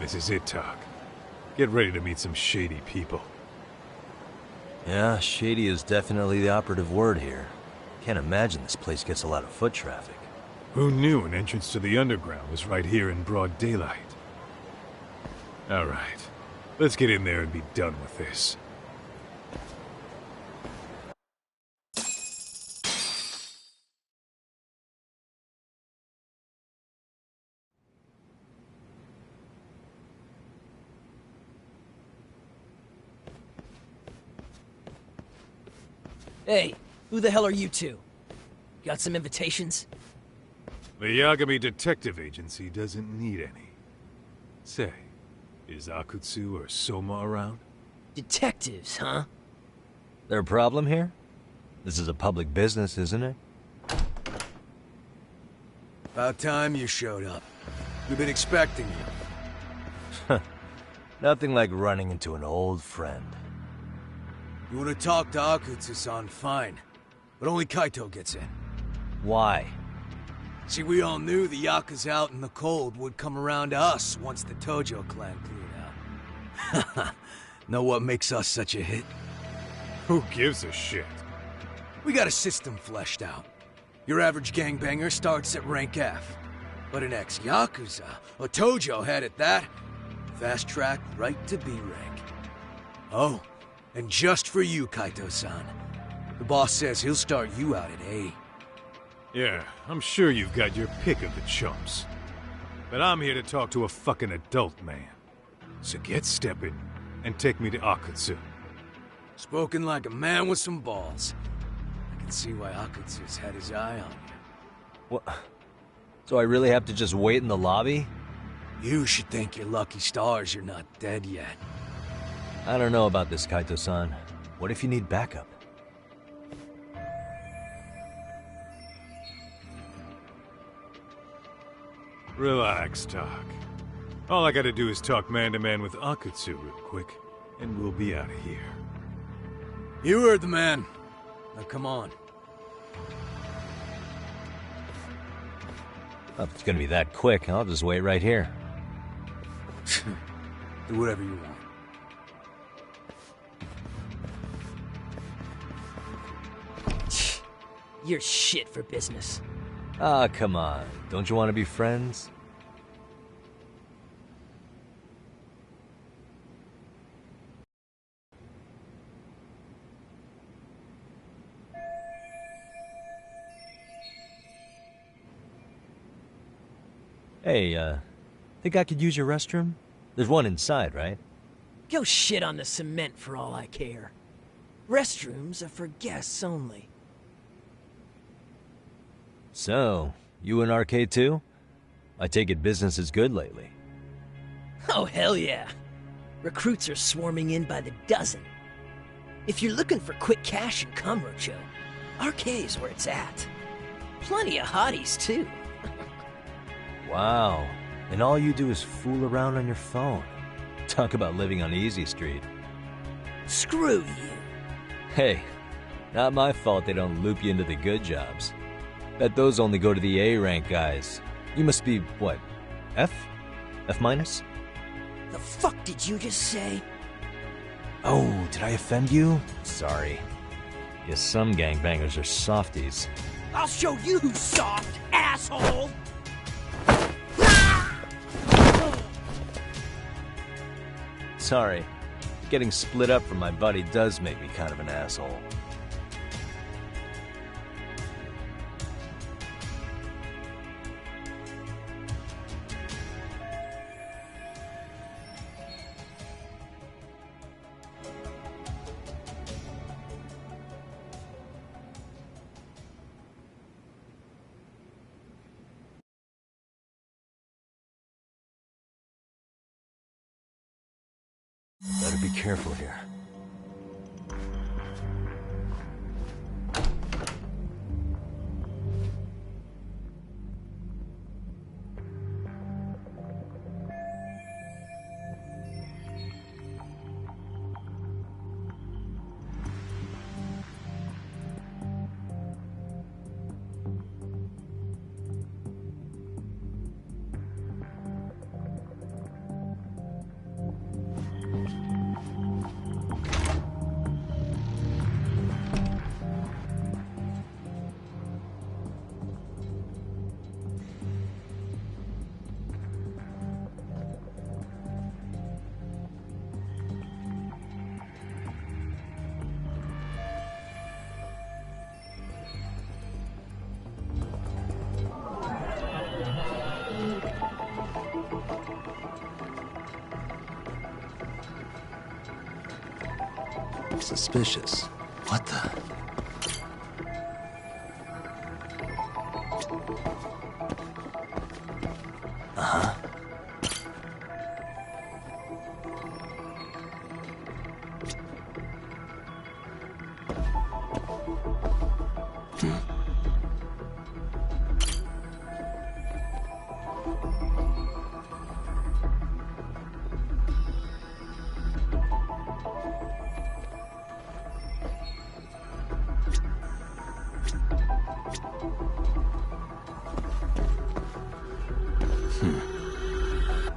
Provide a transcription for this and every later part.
This is it, Tak. Get ready to meet some shady people. Yeah, shady is definitely the operative word here. Can't imagine this place gets a lot of foot traffic. Who knew an entrance to the underground was right here in broad daylight? Alright, let's get in there and be done with this. Hey, who the hell are you two? Got some invitations? The Yagami Detective Agency doesn't need any. Say, is Akutsu or Soma around? Detectives, huh? There a problem here? This is a public business, isn't it? About time you showed up. We've been expecting you. Nothing like running into an old friend. You want to talk to Akutsu-san, fine. But only Kaito gets in. Why? See, we all knew the Yakuza out in the cold would come around to us once the Tojo clan cleared out. Know what makes us such a hit? Who gives a shit? We got a system fleshed out. Your average gangbanger starts at rank F. But an ex-Yakuza, a Tojo head at that, fast track right to B rank. Oh, and just for you, Kaito-san. The boss says he'll start you out at A. Yeah, I'm sure you've got your pick of the chumps. But I'm here to talk to a fucking adult man. So get stepping and take me to Akutsu. Spoken like a man with some balls. I can see why Akutsu's had his eye on you. What? So I really have to just wait in the lobby? You should thank your lucky stars you're not dead yet. I don't know about this, Kaito-san. What if you need backup? Relax, Tak. All I gotta do is talk man-to-man with Akutsu real quick, and we'll be out of here. You heard the man. Now come on. Well, if it's gonna be that quick, I'll just wait right here. Do whatever you want. You're shit for business. Ah, come on. Don't you want to be friends? Hey, think I could use your restroom? There's one inside, right? Go shit on the cement for all I care. Restrooms are for guests only. So, you in arcade too? I take it business is good lately. Oh, hell yeah. Recruits are swarming in by the dozen. If you're looking for quick cash and Kamurocho, arcade's where it's at. Plenty of hotties, too. Wow. And all you do is fool around on your phone. Talk about living on Easy Street. Screw you. Hey, not my fault they don't loop you into the good jobs. Bet those only go to the A-rank guys. You must be, what, F? F minus? The fuck did you just say? Oh, did I offend you? Sorry. Guess some gangbangers are softies. I'll show you who's soft, asshole! Sorry. Getting split up from my buddy does make me kind of an asshole. Better be careful here. Suspicious. What the? Uh-huh.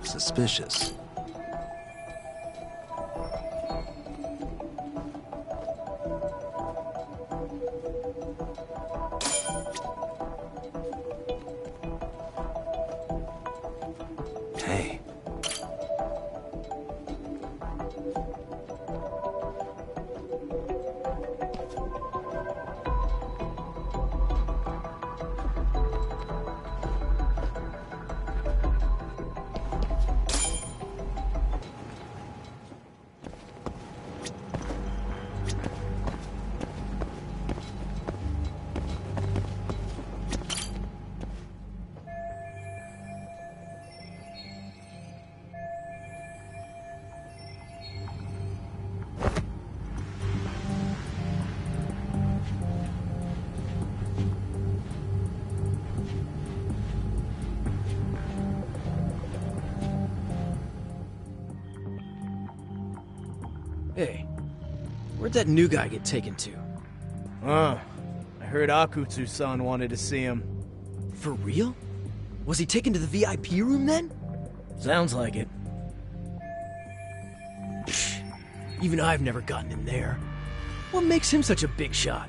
Suspicious. Hey. Hey, where'd that new guy get taken to? I heard Akutsu-san wanted to see him. For real? Was he taken to the VIP room then? Sounds like it. Even I've never gotten in there. What makes him such a big shot?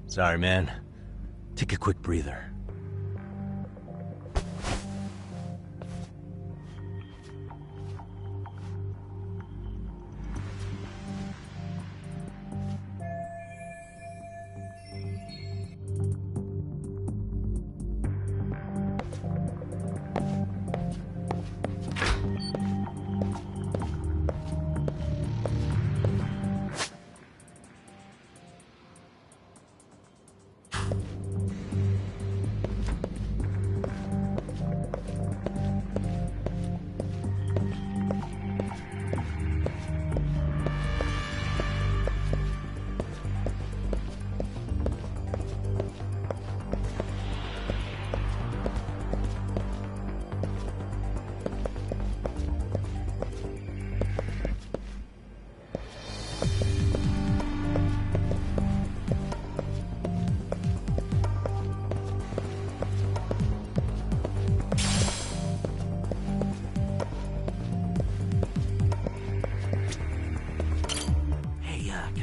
Sorry, man. Take a quick breather.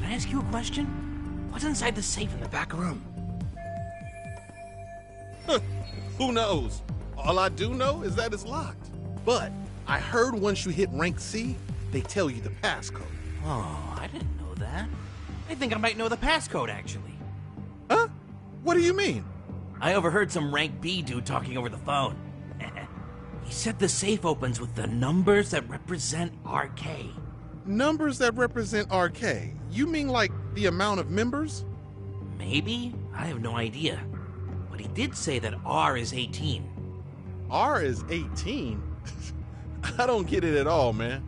Ask you a question? What's inside the safe in the back room? Who knows? All I do know is that it's locked. But I heard once you hit rank C, they tell you the passcode. Oh, I didn't know that. I think I might know the passcode, actually. Huh? What do you mean? I overheard some rank B dude talking over the phone. He said the safe opens with the numbers that represent RK. Numbers that represent RK? You mean like the amount of members? Maybe? I have no idea. But he did say that R is 18. R is 18? I don't get it at all, man.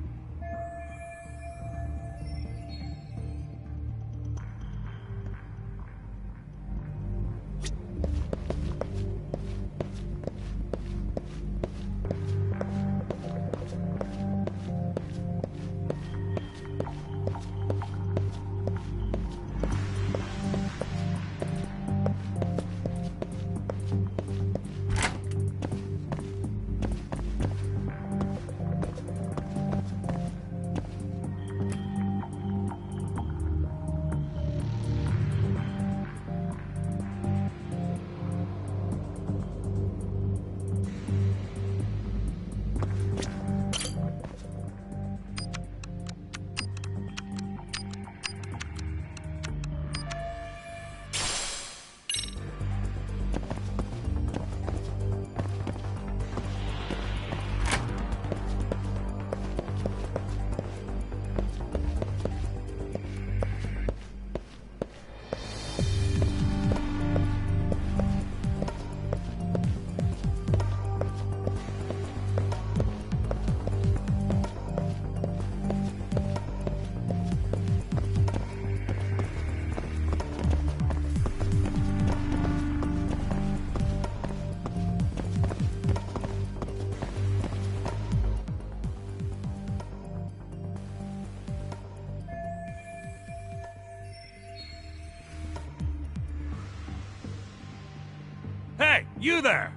Hey, you there!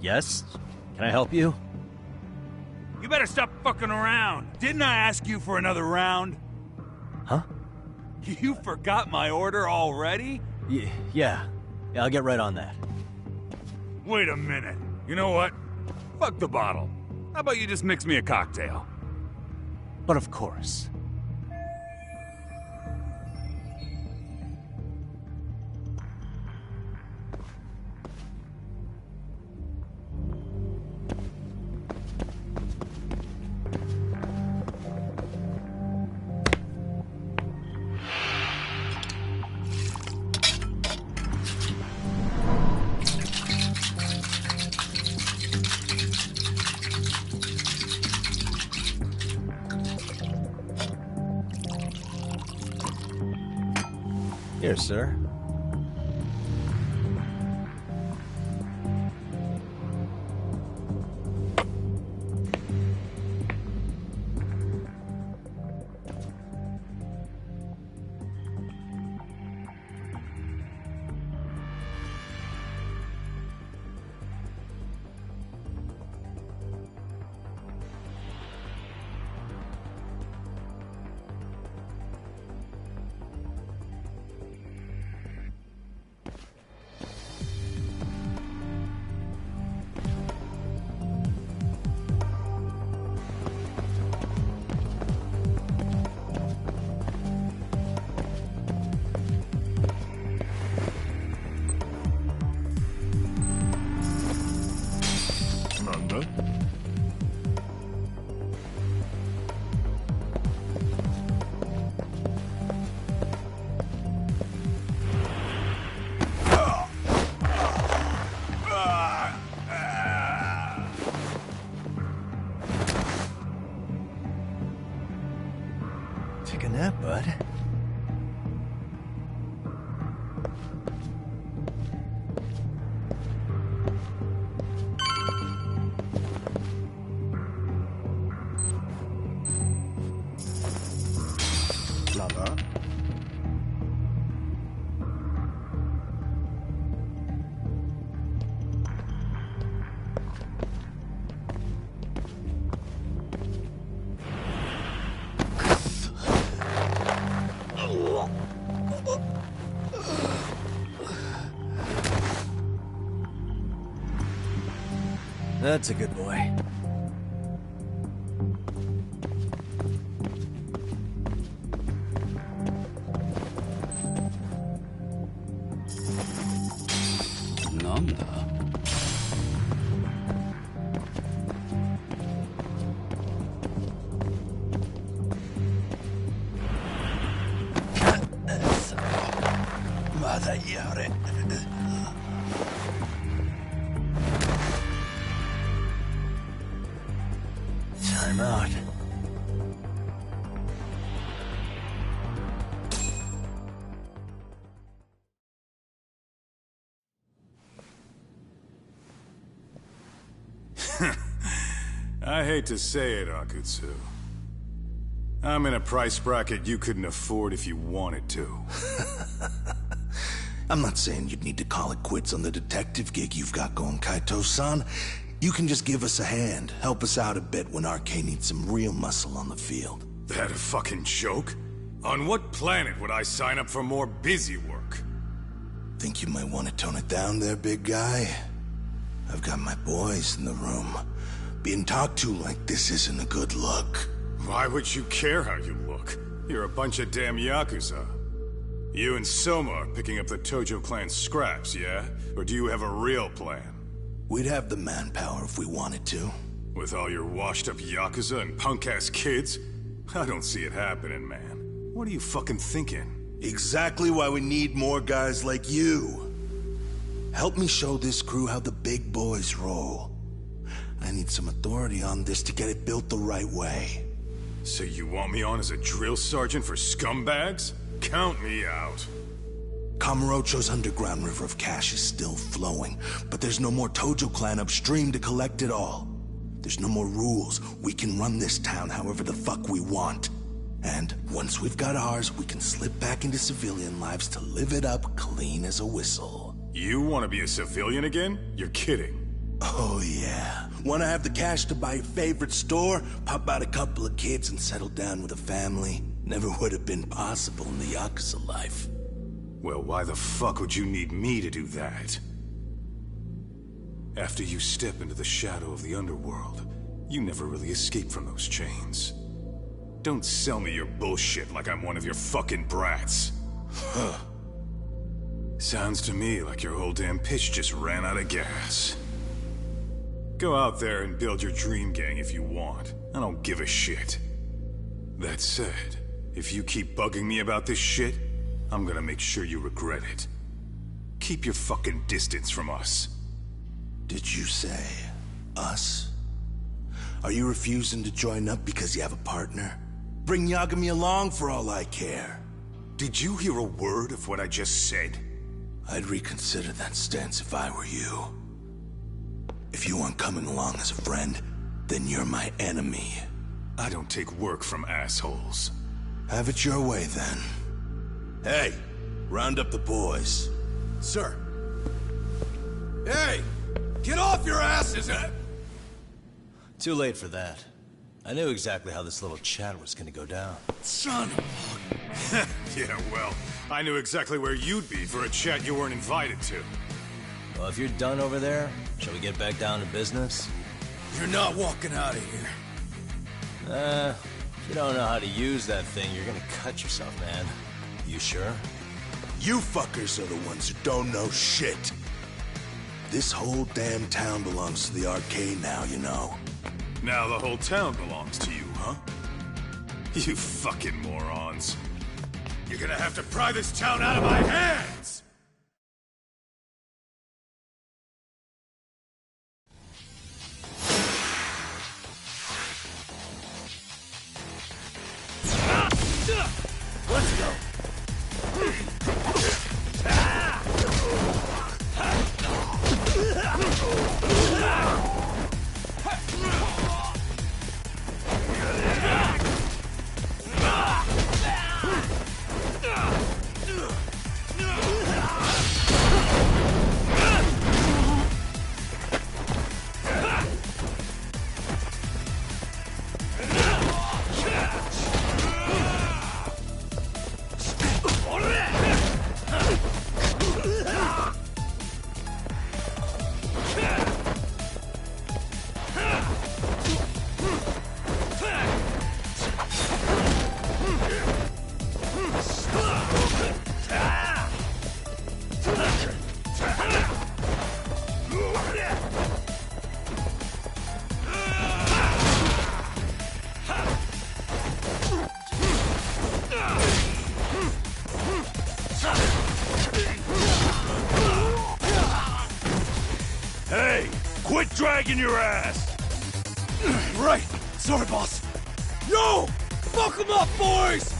Yes? Can I help you? You better stop fucking around. Didn't I ask you for another round? Huh? You forgot my order already? Yeah, I'll get right on that. Wait a minute. You know what? Fuck the bottle. How about you just mix me a cocktail? But of course. Here, sir. Take a nap, bud. Lover. That's a good boy. him out. I hate to say it, Akutsu. I'm in a price bracket you couldn't afford if you wanted to. I'm not saying you'd need to call it quits on the detective gig you've got going, Kaito-san. You can just give us a hand, help us out a bit when RK needs some real muscle on the field. That a fucking joke? On what planet would I sign up for more busy work? Think you might want to tone it down there, big guy? I've got my boys in the room. Being talked to like this isn't a good look. Why would you care how you look? You're a bunch of damn Yakuza. You and Soma are picking up the Tojo clan scraps, yeah? Or do you have a real plan? We'd have the manpower if we wanted to. With all your washed-up Yakuza and punk-ass kids? I don't see it happening, man. What are you fucking thinking? Exactly why we need more guys like you. Help me show this crew how the big boys roll. I need some authority on this to get it built the right way. So you want me on as a drill sergeant for scumbags? Count me out. Kamurocho's underground river of cash is still flowing, but there's no more Tojo clan upstream to collect it all. There's no more rules. We can run this town however the fuck we want. And once we've got ours, we can slip back into civilian lives to live it up clean as a whistle. You want to be a civilian again? You're kidding. Oh yeah. Want to have the cash to buy your favorite store, pop out a couple of kids and settle down with a family? Never would have been possible in the Yakuza life. Well, why the fuck would you need me to do that? After you step into the shadow of the underworld, you never really escape from those chains. Don't sell me your bullshit like I'm one of your fucking brats. Huh. Sounds to me like your whole damn pitch just ran out of gas. Go out there and build your dream gang if you want. I don't give a shit. That said, if you keep bugging me about this shit, I'm gonna make sure you regret it. Keep your fucking distance from us. Did you say us? Are you refusing to join up because you have a partner? Bring Yagami along for all I care. Did you hear a word of what I just said? I'd reconsider that stance if I were you. If you aren't coming along as a friend, then you're my enemy. I don't take work from assholes. Have it your way, then. Hey, round up the boys. Sir. Hey! Get off your asses! Too late for that. I knew exactly how this little chat was gonna go down. Son of Yeah, well, I knew exactly where you'd be for a chat you weren't invited to. Well, if you're done over there, shall we get back down to business? You're not walking out of here. If you don't know how to use that thing, you're gonna cut yourself, man. You sure? You fuckers are the ones who don't know shit. This whole damn town belongs to the arcade now, you know. Now the whole town belongs to you, huh? You fucking morons. You're gonna have to pry this town out of my hands! Let's go. Hey, quit dragging your ass! Right! Sorry, boss. No! Fuck him up, boys!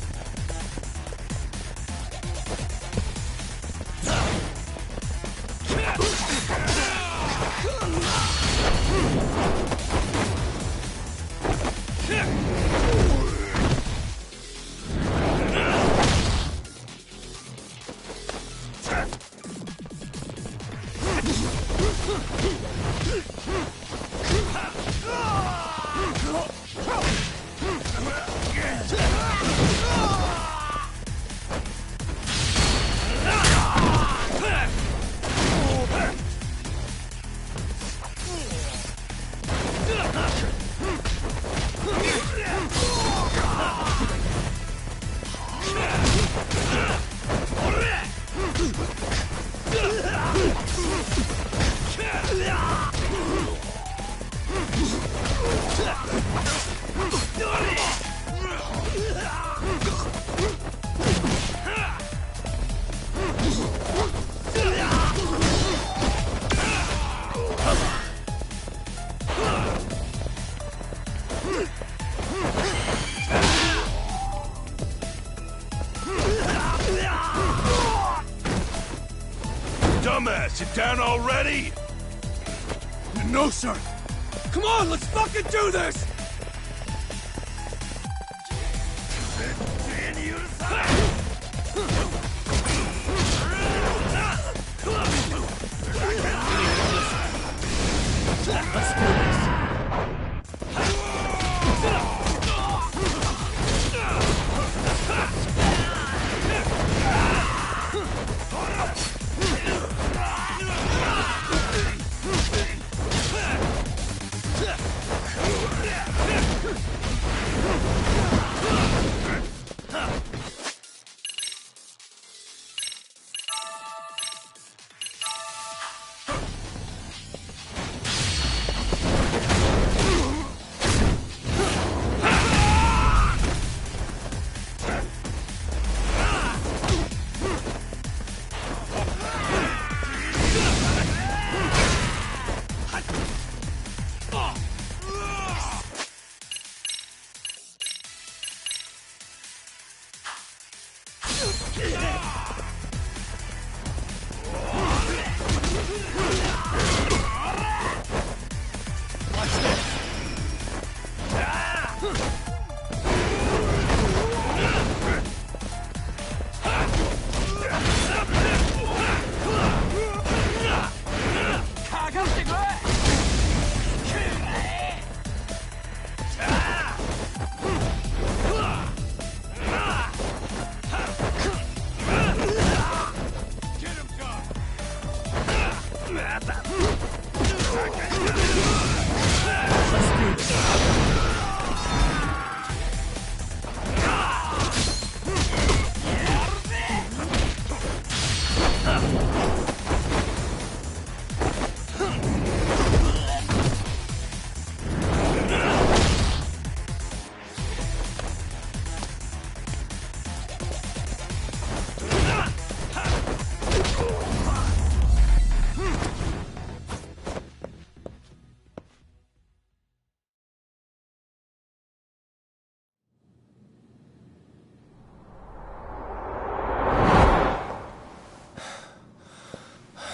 Dumbass, you down already? No, sir. Come on, let's fucking do this!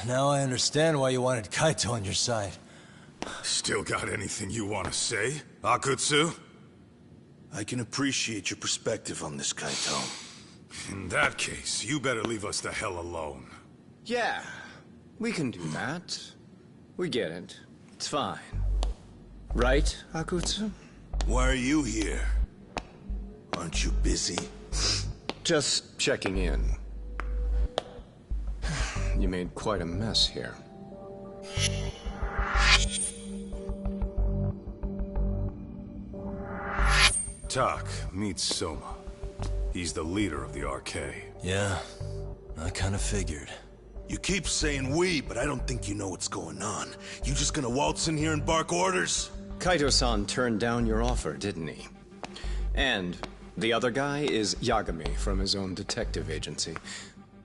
Now I understand why you wanted Kaito on your side. Still got anything you want to say, Akutsu? I can appreciate your perspective on this, Kaito. In that case, you better leave us the hell alone. Yeah, we can do that. We get it. It's fine. Right, Akutsu? Why are you here? Aren't you busy? Just checking in. You made quite a mess here. Tak, meet Soma. He's the leader of the RK. Yeah, I kinda figured. You keep saying we, but I don't think you know what's going on. You just gonna waltz in here and bark orders? Kaito-san turned down your offer, didn't he? And the other guy is Yagami from his own detective agency.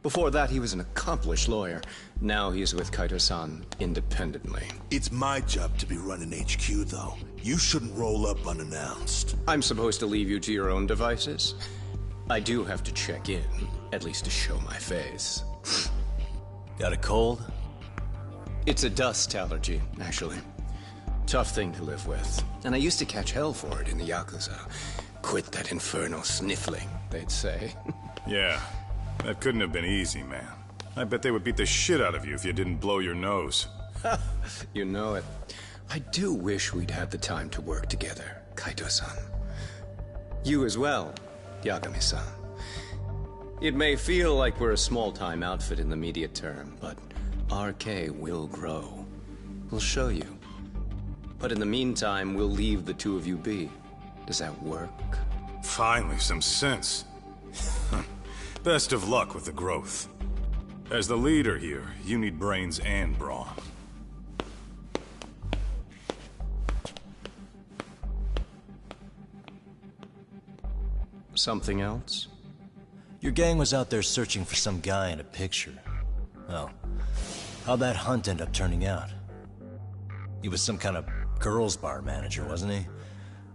Before that, he was an accomplished lawyer. Now he's with Kaito-san independently. It's my job to be running HQ, though. You shouldn't roll up unannounced. I'm supposed to leave you to your own devices? I do have to check in, at least to show my face. Got a cold? It's a dust allergy, actually. Tough thing to live with. And I used to catch hell for it in the Yakuza. Quit that infernal sniffling, they'd say. Yeah, that couldn't have been easy, man. I bet they would beat the shit out of you if you didn't blow your nose. You know it. I do wish we'd had the time to work together, Kaito-san. You as well, Yagami-san. It may feel like we're a small-time outfit in the immediate term, but RK will grow. We'll show you. But in the meantime, we'll leave the two of you be. Does that work? Finally, some sense. Best of luck with the growth. As the leader here, you need brains and brawn. Something else? Your gang was out there searching for some guy in a picture. Well, how'd that hunt end up turning out? He was some kind of girls' bar manager, wasn't he?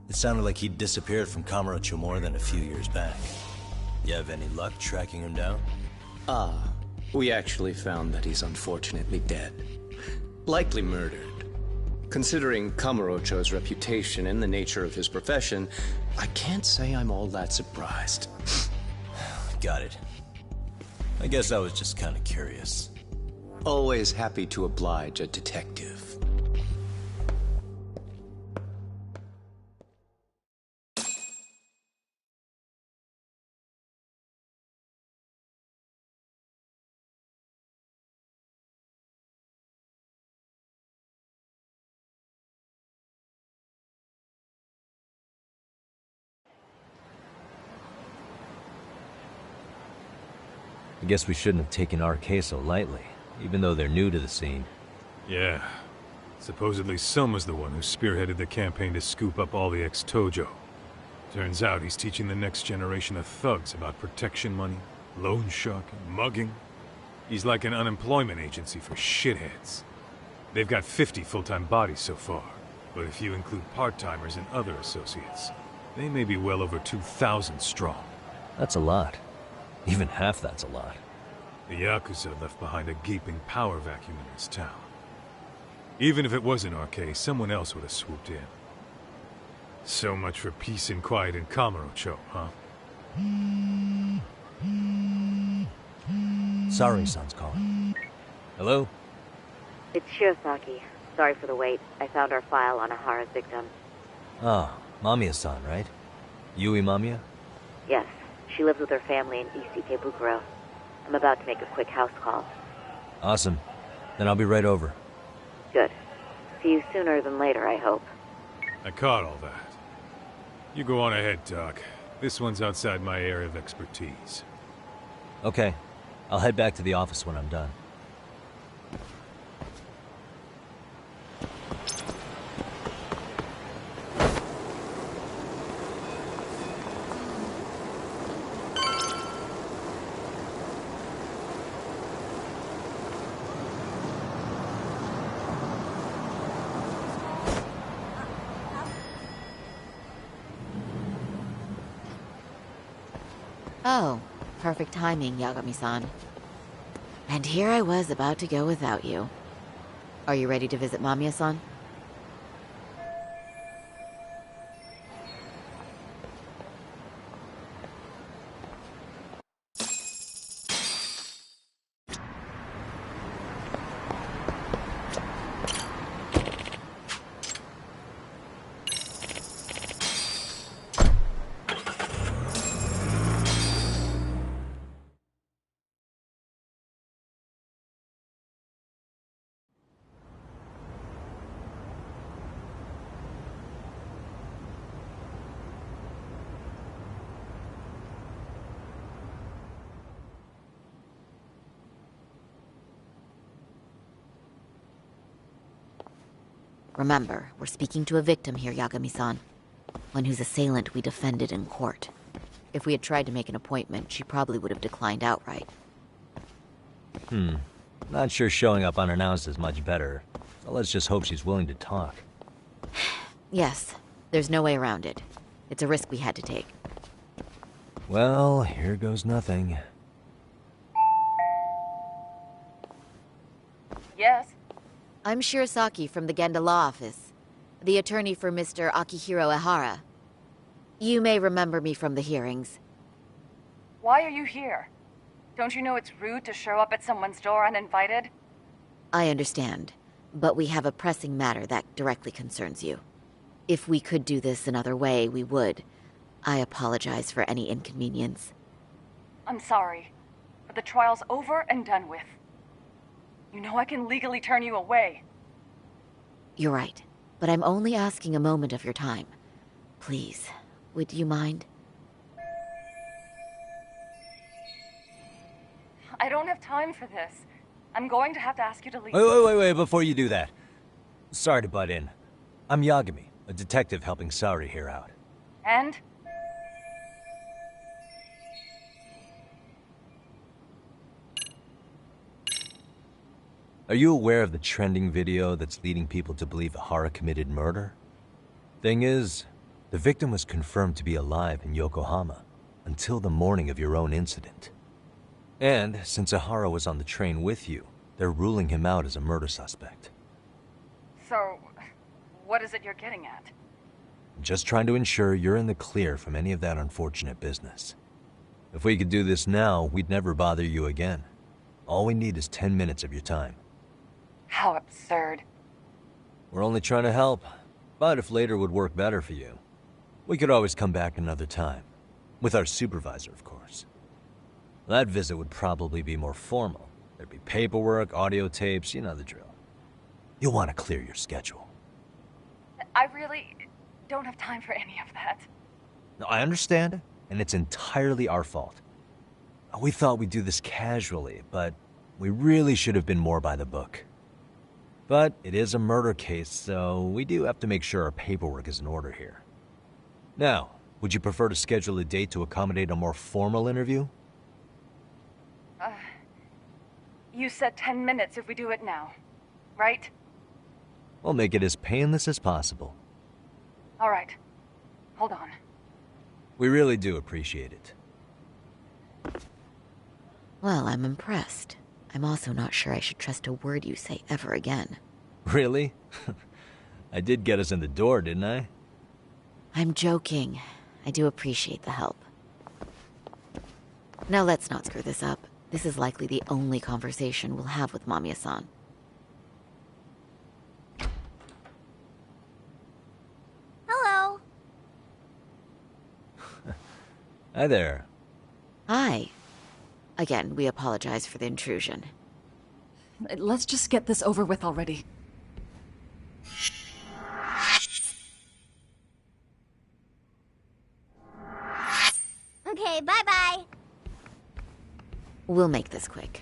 It sounded like he'd disappeared from Kamurocho more than a few years back. You have any luck tracking him down? We actually found that he's unfortunately dead. Likely murdered. Considering Kamurocho's reputation and the nature of his profession, I can't say I'm all that surprised. Got it. I guess I was just kind of curious. Always happy to oblige a detective. I guess we shouldn't have taken RK so lightly, even though they're new to the scene. Yeah. Supposedly Sun was the one who spearheaded the campaign to scoop up all the ex-Tojo. Turns out he's teaching the next generation of thugs about protection money, loan sharking, mugging. He's like an unemployment agency for shitheads. They've got 50 full-time bodies so far, but if you include part-timers and other associates, they may be well over 2,000 strong. That's a lot. Even half that's a lot. The Yakuza left behind a gaping power vacuum in this town. Even if it wasn't RK, someone else would have swooped in. So much for peace and quiet in Kamurocho, huh? Sorry, Son's calling. Hello? It's Shiosaki. Sorry for the wait. I found our file on Ahara's victim. Ah, Mamiya-san, right? Yui Mamiya? Yes. She lives with her family in East Ikebukuro. I'm about to make a quick house call. Awesome. Then I'll be right over. Good. See you sooner than later, I hope. I caught all that. You go on ahead, Doc. This one's outside my area of expertise. Okay. I'll head back to the office when I'm done. Oh, perfect timing, Yagami-san. And here I was about to go without you. Are you ready to visit Mamiya-san? Remember, we're speaking to a victim here, Yagami-san. One whose assailant we defended in court. If we had tried to make an appointment, she probably would have declined outright. Not sure showing up unannounced is much better, so let's just hope she's willing to talk. Yes, there's no way around it. It's a risk we had to take. Well, here goes nothing. Yes? I'm Shirasaki from the Genda Law Office, the attorney for Mr. Akihiro Ehara. You may remember me from the hearings. Why are you here? Don't you know it's rude to show up at someone's door uninvited? I understand, but we have a pressing matter that directly concerns you. If we could do this another way, we would. I apologize for any inconvenience. I'm sorry, but the trial's over and done with. You know I can legally turn you away. You're right, but I'm only asking a moment of your time. Please, would you mind? I don't have time for this. I'm going to have to ask you to leave. Wait, before you do that. Sorry to butt in. I'm Yagami, a detective helping Saori here out. And? Are you aware of the trending video that's leading people to believe Ehara committed murder? Thing is, the victim was confirmed to be alive in Yokohama until the morning of your own incident. And since Ehara was on the train with you, they're ruling him out as a murder suspect. So, what is it you're getting at? Just trying to ensure you're in the clear from any of that unfortunate business. If we could do this now, we'd never bother you again. All we need is 10 minutes of your time. How absurd. We're only trying to help, but if later would work better for you, we could always come back another time. With our supervisor, of course. That visit would probably be more formal. There'd be paperwork, audio tapes, you know the drill. You'll want to clear your schedule. I really don't have time for any of that. No, I understand, and it's entirely our fault. We thought we'd do this casually, but we really should have been more by the book. But it is a murder case, so we do have to make sure our paperwork is in order here. Now, would you prefer to schedule a date to accommodate a more formal interview? You said 10 minutes if we do it now, right? We'll make it as painless as possible. All right. Hold on. We really do appreciate it. Well, I'm impressed. I'm also not sure I should trust a word you say ever again. Really? I did get us in the door, didn't I? I'm joking. I do appreciate the help. Now let's not screw this up. This is likely the only conversation we'll have with Mamiya-san. Hello. Hi there. Hi. Again, we apologize for the intrusion. Let's just get this over with already. Okay, bye-bye. We'll make this quick.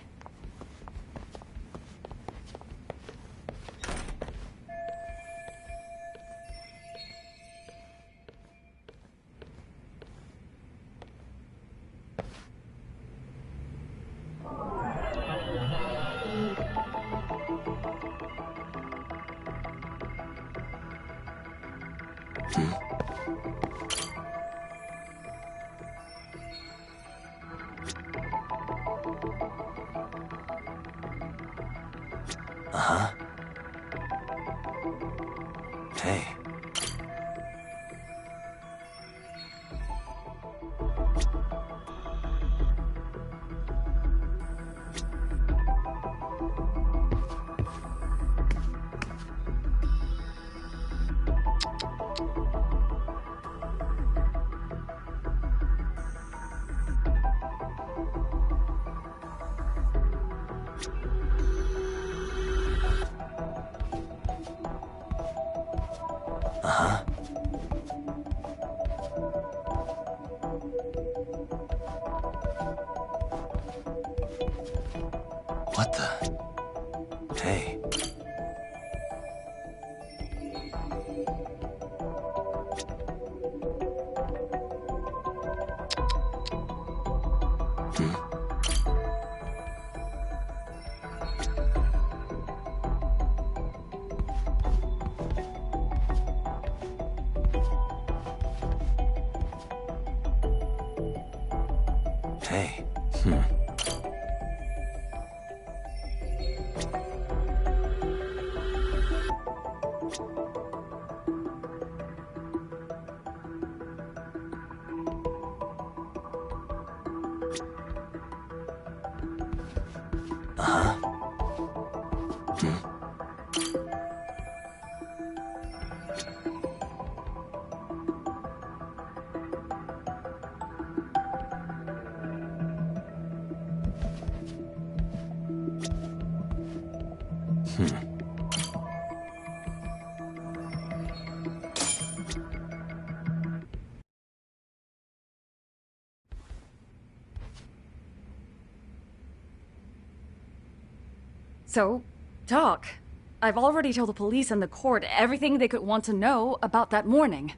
Hey. What the? Hey. Okay. So, talk. I've already told the police and the court everything they could want to know about that morning.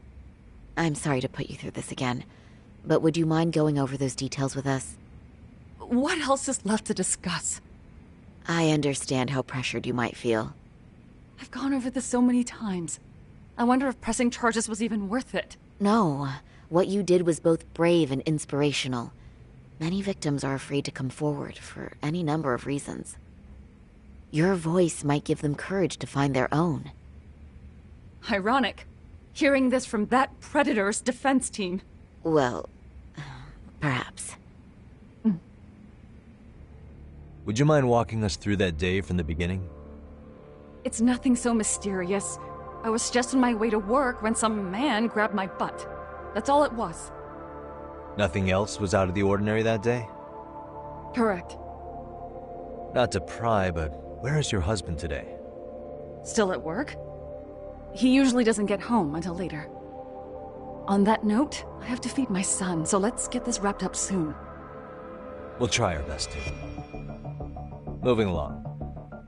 I'm sorry to put you through this again, but would you mind going over those details with us? What else is left to discuss? I understand how pressured you might feel. I've gone over this so many times. I wonder if pressing charges was even worth it. No. What you did was both brave and inspirational. Many victims are afraid to come forward for any number of reasons. Your voice might give them courage to find their own. Ironic. Hearing this from that predator's defense team. Well, perhaps. Would you mind walking us through that day from the beginning? It's nothing so mysterious. I was just on my way to work when some man grabbed my butt. That's all it was. Nothing else was out of the ordinary that day? Correct. Not to pry, but where is your husband today? Still at work? He usually doesn't get home until later. On that note, I have to feed my son, so let's get this wrapped up soon. We'll try our best to. Moving along.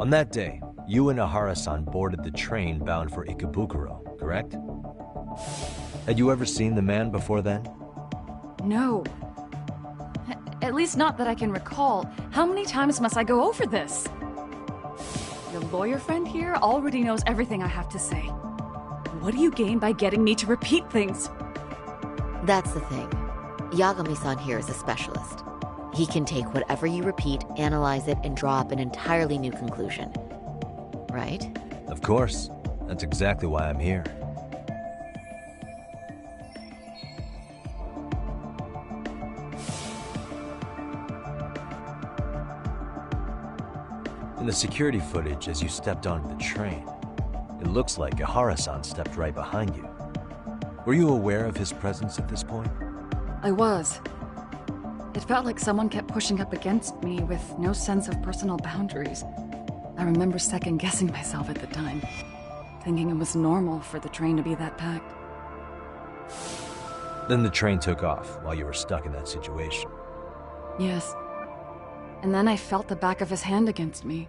On that day, you and Ahara-san boarded the train bound for Ikebukuro, correct? Had you ever seen the man before then? No. At least not that I can recall. How many times must I go over this? Your lawyer friend here already knows everything I have to say. What do you gain by getting me to repeat things? That's the thing. Yagami-san here is a specialist. He can take whatever you repeat, analyze it, and draw up an entirely new conclusion. Right? Of course. That's exactly why I'm here. In the security footage as you stepped onto the train, it looks like Ahara-san stepped right behind you. Were you aware of his presence at this point? I was. It felt like someone kept pushing up against me with no sense of personal boundaries. I remember second-guessing myself at the time, thinking it was normal for the train to be that packed. Then the train took off while you were stuck in that situation. Yes. And then I felt the back of his hand against me.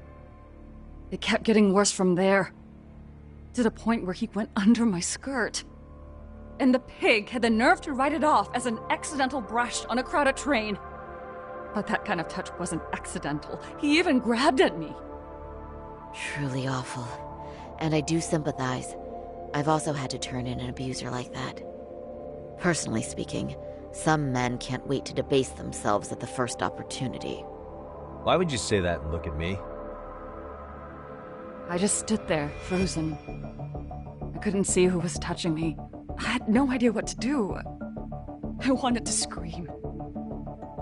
It kept getting worse from there, to the point where he went under my skirt. And the pig had the nerve to write it off as an accidental brush on a crowded train. But that kind of touch wasn't accidental. He even grabbed at me. Truly awful. And I do sympathize. I've also had to turn in an abuser like that. Personally speaking, some men can't wait to debase themselves at the first opportunity. Why would you say that and look at me? I just stood there, frozen. I couldn't see who was touching me. I had no idea what to do. I wanted to scream.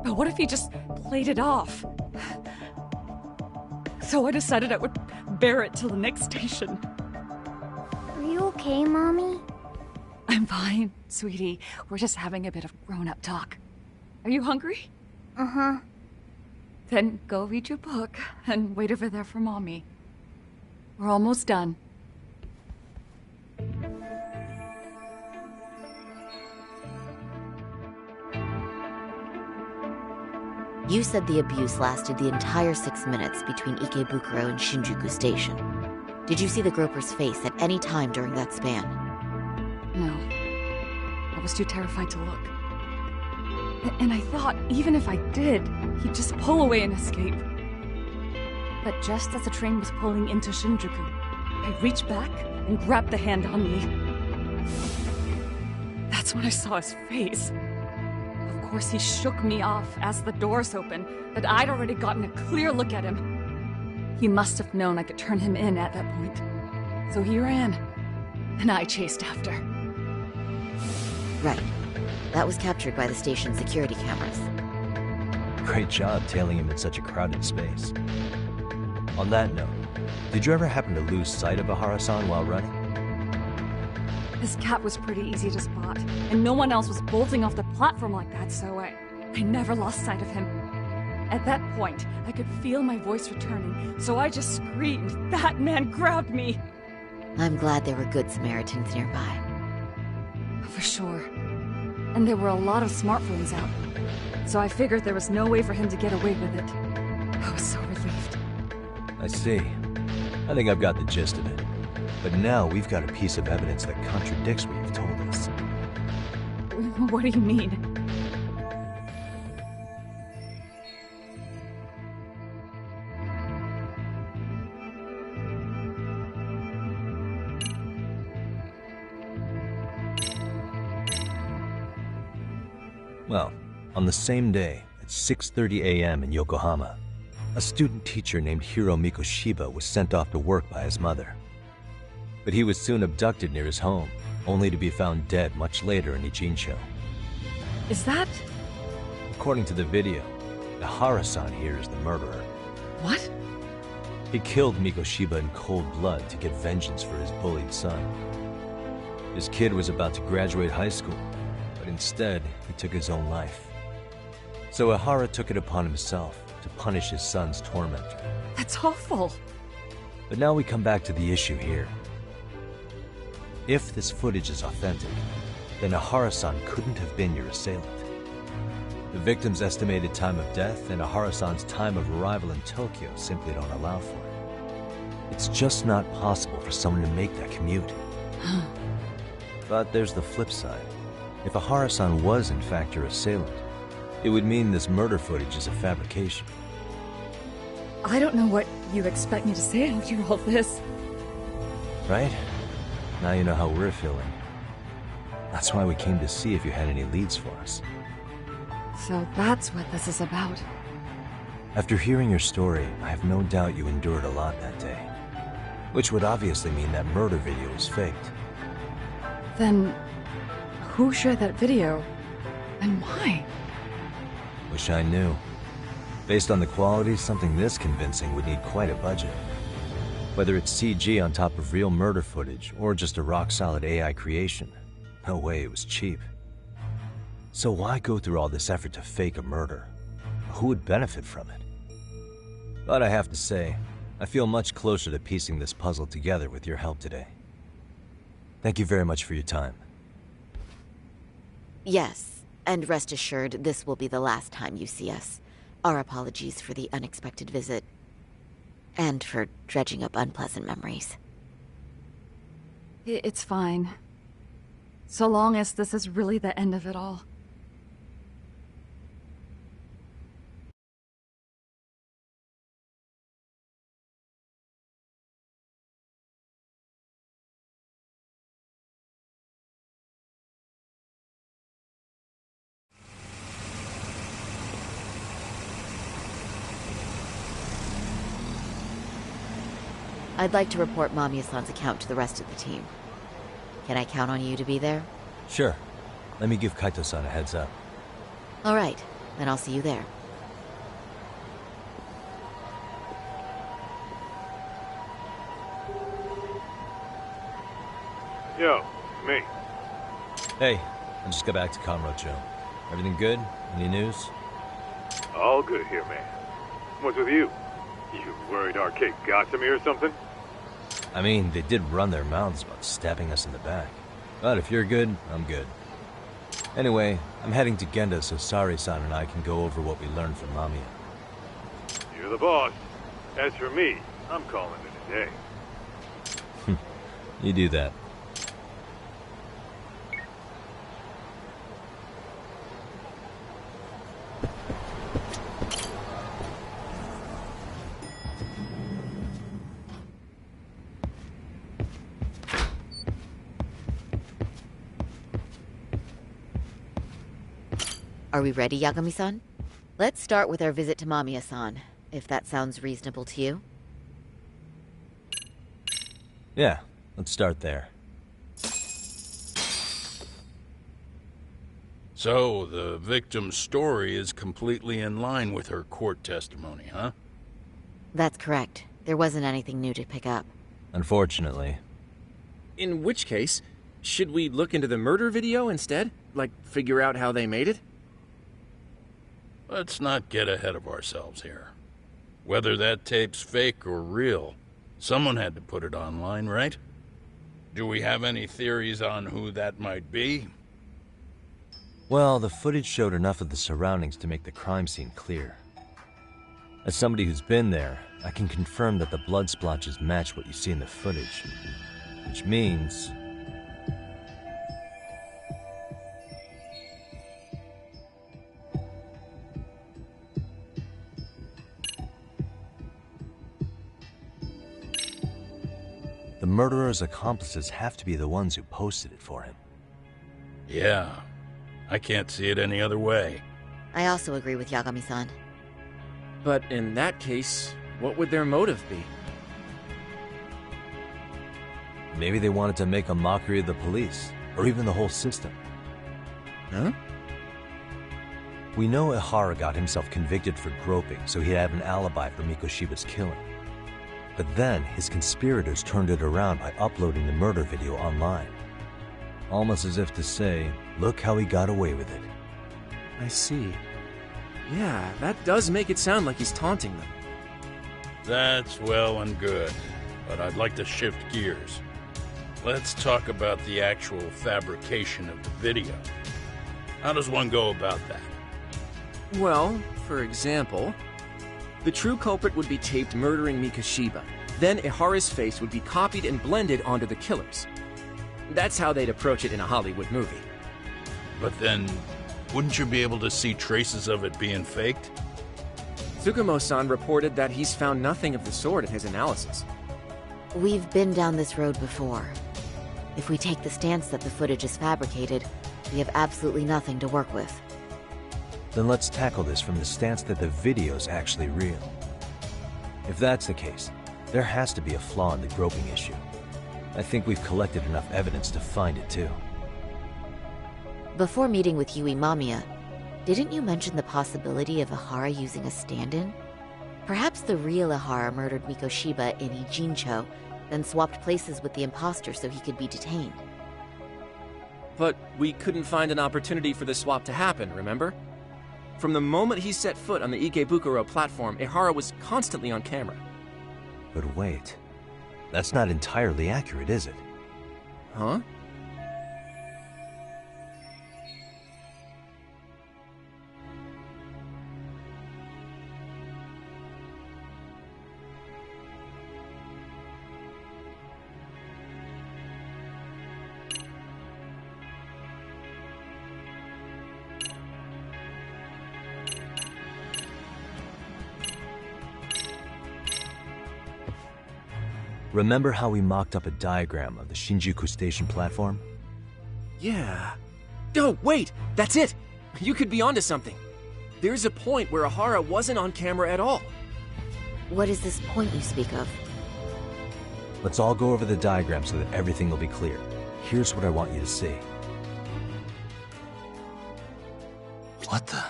But what if he just played it off? So I decided I would bear it till the next station. Are you okay, Mommy? I'm fine, sweetie. We're just having a bit of grown-up talk. Are you hungry? Uh-huh. Then go read your book and wait over there for Mommy. We're almost done. You said the abuse lasted the entire 6 minutes between Ikebukuro and Shinjuku Station. Did you see the groper's face at any time during that span? No. I was too terrified to look. And I thought, even if I did, he'd just pull away and escape. But just as the train was pulling into Shinjuku, I reached back and grabbed the hand on me. That's when I saw his face. Of course, he shook me off as the doors opened, but I'd already gotten a clear look at him. He must have known I could turn him in at that point. So he ran, and I chased after. Right. That was captured by the station's security cameras. Great job tailing him in such a crowded space. On that note, did you ever happen to lose sight of Ahara-san while running? His cap was pretty easy to spot, and no one else was bolting off the platform like that, so I never lost sight of him. At that point, I could feel my voice returning, so I just screamed. That man grabbed me! I'm glad there were good Samaritans nearby. For sure. And there were a lot of smartphones out, so I figured there was no way for him to get away with it. I was so relieved. I see. I think I've got the gist of it. But now we've got a piece of evidence that contradicts what you've told us. What do you mean? Well, on the same day, at 6:30 a.m. in Yokohama, a student teacher named Hiro Mikoshiba was sent off to work by his mother. But he was soon abducted near his home, only to be found dead much later in Ichincho. Is that... According to the video, Ahara-san here is the murderer. What? He killed Mikoshiba in cold blood to get vengeance for his bullied son. His kid was about to graduate high school, but instead, he took his own life. So Ahara took it upon himself to punish his son's tormentor. That's awful. But now we come back to the issue here. If this footage is authentic, then Ahara-san couldn't have been your assailant. The victim's estimated time of death and Ahara-san's time of arrival in Tokyo simply don't allow for it. It's just not possible for someone to make that commute. But there's the flip side. If Ahara-san was in fact your assailant, it would mean this murder footage is a fabrication. I don't know what you expect me to say after all this. Right? Now you know how we're feeling. That's why we came to see if you had any leads for us. So that's what this is about. After hearing your story, I have no doubt you endured a lot that day. Which would obviously mean that murder video was faked. Then, who shared that video? And why? Wish I knew. Based on the quality, something this convincing would need quite a budget. Whether it's CG on top of real murder footage, or just a rock-solid AI creation, no way it was cheap. So why go through all this effort to fake a murder? Who would benefit from it? But I have to say, I feel much closer to piecing this puzzle together with your help today. Thank you very much for your time. Yes, and rest assured, this will be the last time you see us. Our apologies for the unexpected visit. And for dredging up unpleasant memories. It's fine. So long as this is really the end of it all. I'd like to report Mamiya-san's account to the rest of the team. Can I count on you to be there? Sure. Let me give Kaito-san a heads up. All right, then I'll see you there. Yo, me. Hey, I just got back to Kamurocho. Everything good? Any news? All good here, man. What's with you? You worried Arcade got to me or something? I mean, they did run their mouths about stabbing us in the back. But if you're good, I'm good. Anyway, I'm heading to Genda so Sari-san and I can go over what we learned from Mamiya. You're the boss. As for me, I'm calling it a day. You do that. Are we ready, Yagami-san? Let's start with our visit to Mamiya-san, if that sounds reasonable to you. Yeah, let's start there. So, the victim's story is completely in line with her court testimony, huh? That's correct. There wasn't anything new to pick up. Unfortunately. In which case, should we look into the murder video instead? Like, figure out how they made it? Let's not get ahead of ourselves here. Whether that tape's fake or real, someone had to put it online, right? Do we have any theories on who that might be? Well, the footage showed enough of the surroundings to make the crime scene clear. As somebody who's been there, I can confirm that the blood splotches match what you see in the footage. Which means... the murderer's accomplices have to be the ones who posted it for him. Yeah, I can't see it any other way. I also agree with Yagami-san. But in that case, what would their motive be? Maybe they wanted to make a mockery of the police, or even the whole system. Huh? We know Ihara got himself convicted for groping, so he'd have an alibi for Mikoshiba's killing. But then, his conspirators turned it around by uploading the murder video online. Almost as if to say, look how he got away with it. I see. Yeah, that does make it sound like he's taunting them. That's well and good, but I'd like to shift gears. Let's talk about the actual fabrication of the video. How does one go about that? Well, for example, the true culprit would be taped murdering Mikoshiba. Then Ihara's face would be copied and blended onto the killers. That's how they'd approach it in a Hollywood movie. But then, wouldn't you be able to see traces of it being faked? Tsukumo-san reported that he's found nothing of the sort in his analysis. We've been down this road before. If we take the stance that the footage is fabricated, we have absolutely nothing to work with. Then let's tackle this from the stance that the video's actually real. If that's the case, there has to be a flaw in the groping issue. I think we've collected enough evidence to find it too. Before meeting with Yui Mamiya, didn't you mention the possibility of Ihara using a stand-in? Perhaps the real Ihara murdered Mikoshiba in Ijincho, then swapped places with the imposter so he could be detained. But we couldn't find an opportunity for the swap to happen, remember? From the moment he set foot on the Ikebukuro platform, Ihara was constantly on camera. But wait, that's not entirely accurate, is it? Huh? Remember how we mocked up a diagram of the Shinjuku station platform? Yeah. Oh, wait! That's it! You could be onto something. There's a point where Ihara wasn't on camera at all. What is this point you speak of? Let's all go over the diagram so that everything will be clear. Here's what I want you to see. What the?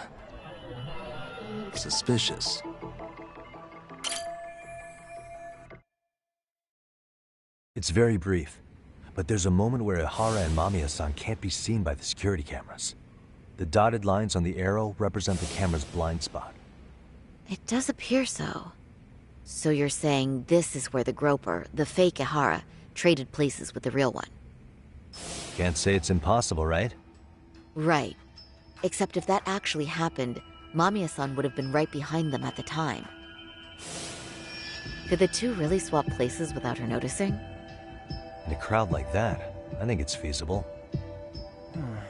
Suspicious. It's very brief, but there's a moment where Ihara and Mamiya-san can't be seen by the security cameras. The dotted lines on the arrow represent the camera's blind spot. It does appear so. So you're saying this is where the groper, the fake Ihara, traded places with the real one? Can't say it's impossible, right? Right. Except if that actually happened, Mamiya-san would have been right behind them at the time. Could the two really swap places without her noticing? In a crowd like that, I think it's feasible.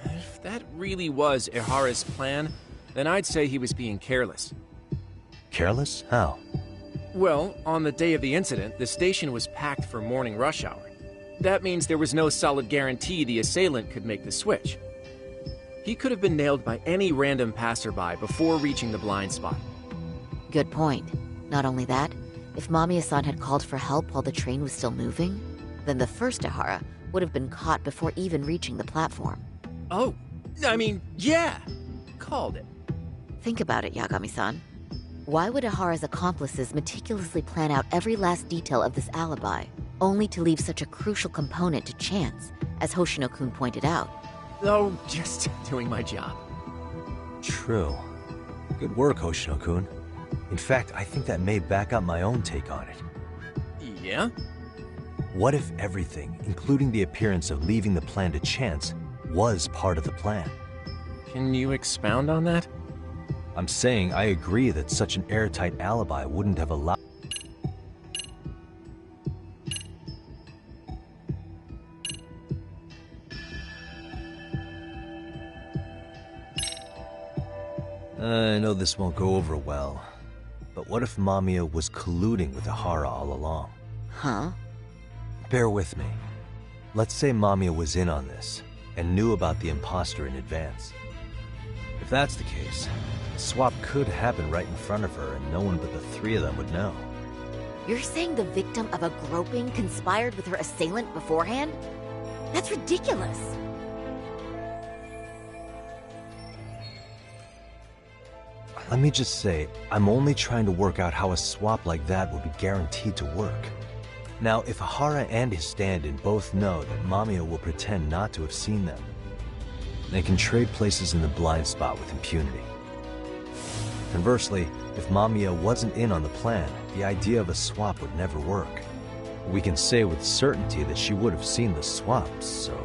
If that really was Ihara's plan, then I'd say he was being careless. Careless? How? Well, on the day of the incident, the station was packed for morning rush hour. That means there was no solid guarantee the assailant could make the switch. He could have been nailed by any random passerby before reaching the blind spot. Good point. Not only that, if Mamiya-san had called for help while the train was still moving, then the first Ihara would have been caught before even reaching the platform. Oh, I mean, yeah! Called it. Think about it, Yagami-san. Why would Ihara's accomplices meticulously plan out every last detail of this alibi, only to leave such a crucial component to chance, as Hoshino-kun pointed out? Oh, just doing my job. True. Good work, Hoshino-kun. In fact, I think that may back up my own take on it. Yeah? What if everything, including the appearance of leaving the plan to chance, was part of the plan? Can you expound on that? I'm saying I agree that such an airtight alibi wouldn't have allowed... I know this won't go over well, but what if Mamiya was colluding with Ihara all along? Huh? Bear with me. Let's say Mamiya was in on this, and knew about the imposter in advance. If that's the case, the swap could happen right in front of her and no one but the three of them would know. You're saying the victim of a groping conspired with her assailant beforehand? That's ridiculous! Let me just say, I'm only trying to work out how a swap like that would be guaranteed to work. Now, if Ihara and his stand-in both know that Mamiya will pretend not to have seen them, they can trade places in the blind spot with impunity. Conversely, if Mamiya wasn't in on the plan, the idea of a swap would never work. We can say with certainty that she would have seen the swap, so...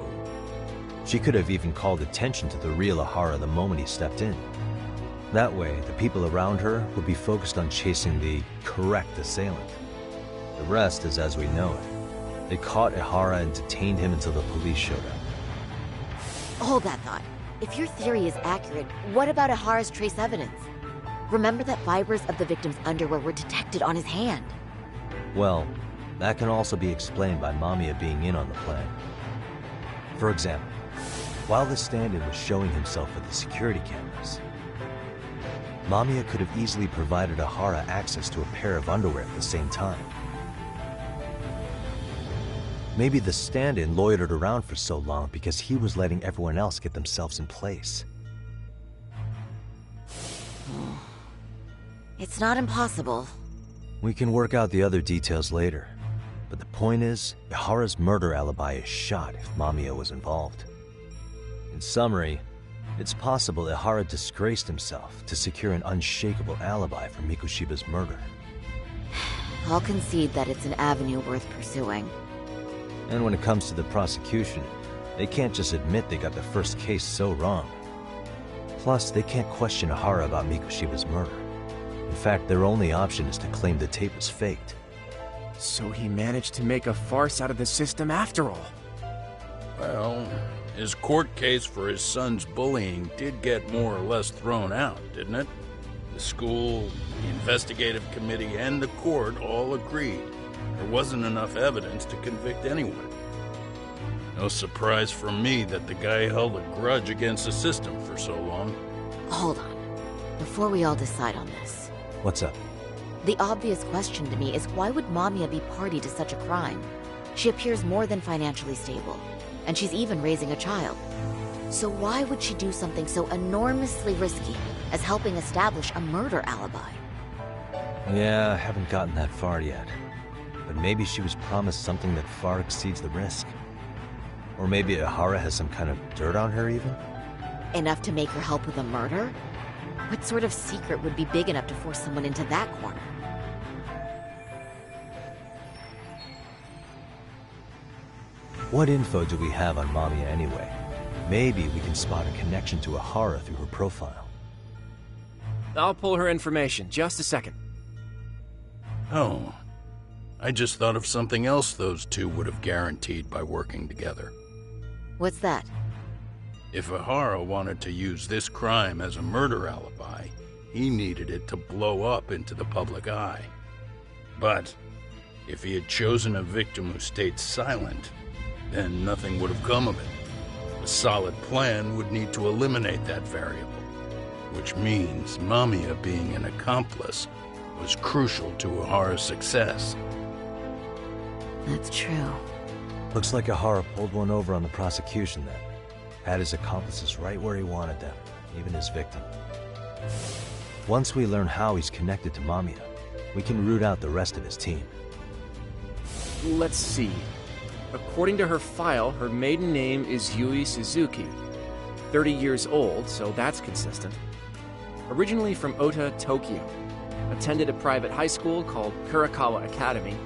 She could have even called attention to the real Ihara the moment he stepped in. That way, the people around her would be focused on chasing the correct assailant. The rest is as we know it. They caught Ihara and detained him until the police showed up. Hold that thought. If your theory is accurate, what about Ihara's trace evidence? Remember that fibers of the victim's underwear were detected on his hand. Well, that can also be explained by Mamiya being in on the plan. For example, while the stand-in was showing himself at the security cameras, Mamiya could have easily provided Ihara access to a pair of underwear at the same time. Maybe the stand-in loitered around for so long because he was letting everyone else get themselves in place. It's not impossible. We can work out the other details later. But the point is, Ihara's murder alibi is shot if Mamiya was involved. In summary, it's possible Ihara disgraced himself to secure an unshakable alibi for Mikushiba's murder. I'll concede that it's an avenue worth pursuing. And when it comes to the prosecution, they can't just admit they got the first case so wrong. Plus, they can't question Ihara about Mikushiba's murder. In fact, their only option is to claim the tape was faked. So he managed to make a farce out of the system after all. Well, his court case for his son's bullying did get more or less thrown out, didn't it? The school, the investigative committee, and the court all agreed there wasn't enough evidence to convict anyone. No surprise for me that the guy held a grudge against the system for so long. Hold on. Before we all decide on this. What's up? The obvious question to me is why would Mamiya be party to such a crime? She appears more than financially stable, and she's even raising a child. So why would she do something so enormously risky as helping establish a murder alibi? Yeah, I haven't gotten that far yet. But maybe she was promised something that far exceeds the risk. Or maybe Ihara has some kind of dirt on her even? Enough to make her help with a murder? What sort of secret would be big enough to force someone into that corner? What info do we have on Mamiya anyway? Maybe we can spot a connection to Ihara through her profile. I'll pull her information. Just a second. Oh. I just thought of something else those two would have guaranteed by working together. What's that? If Ihara wanted to use this crime as a murder alibi, he needed it to blow up into the public eye. But if he had chosen a victim who stayed silent, then nothing would have come of it. The solid plan would need to eliminate that variable, which means Mamiya being an accomplice was crucial to Ohara's success. That's true. Looks like Ohara pulled one over on the prosecution then. Had his accomplices right where he wanted them, even his victim. Once we learn how he's connected to Mamiya, we can root out the rest of his team. Let's see. According to her file, her maiden name is Yui Suzuki. 30 years old, so that's consistent. Originally from Ota, Tokyo. Attended a private high school called Kurakawa Academy.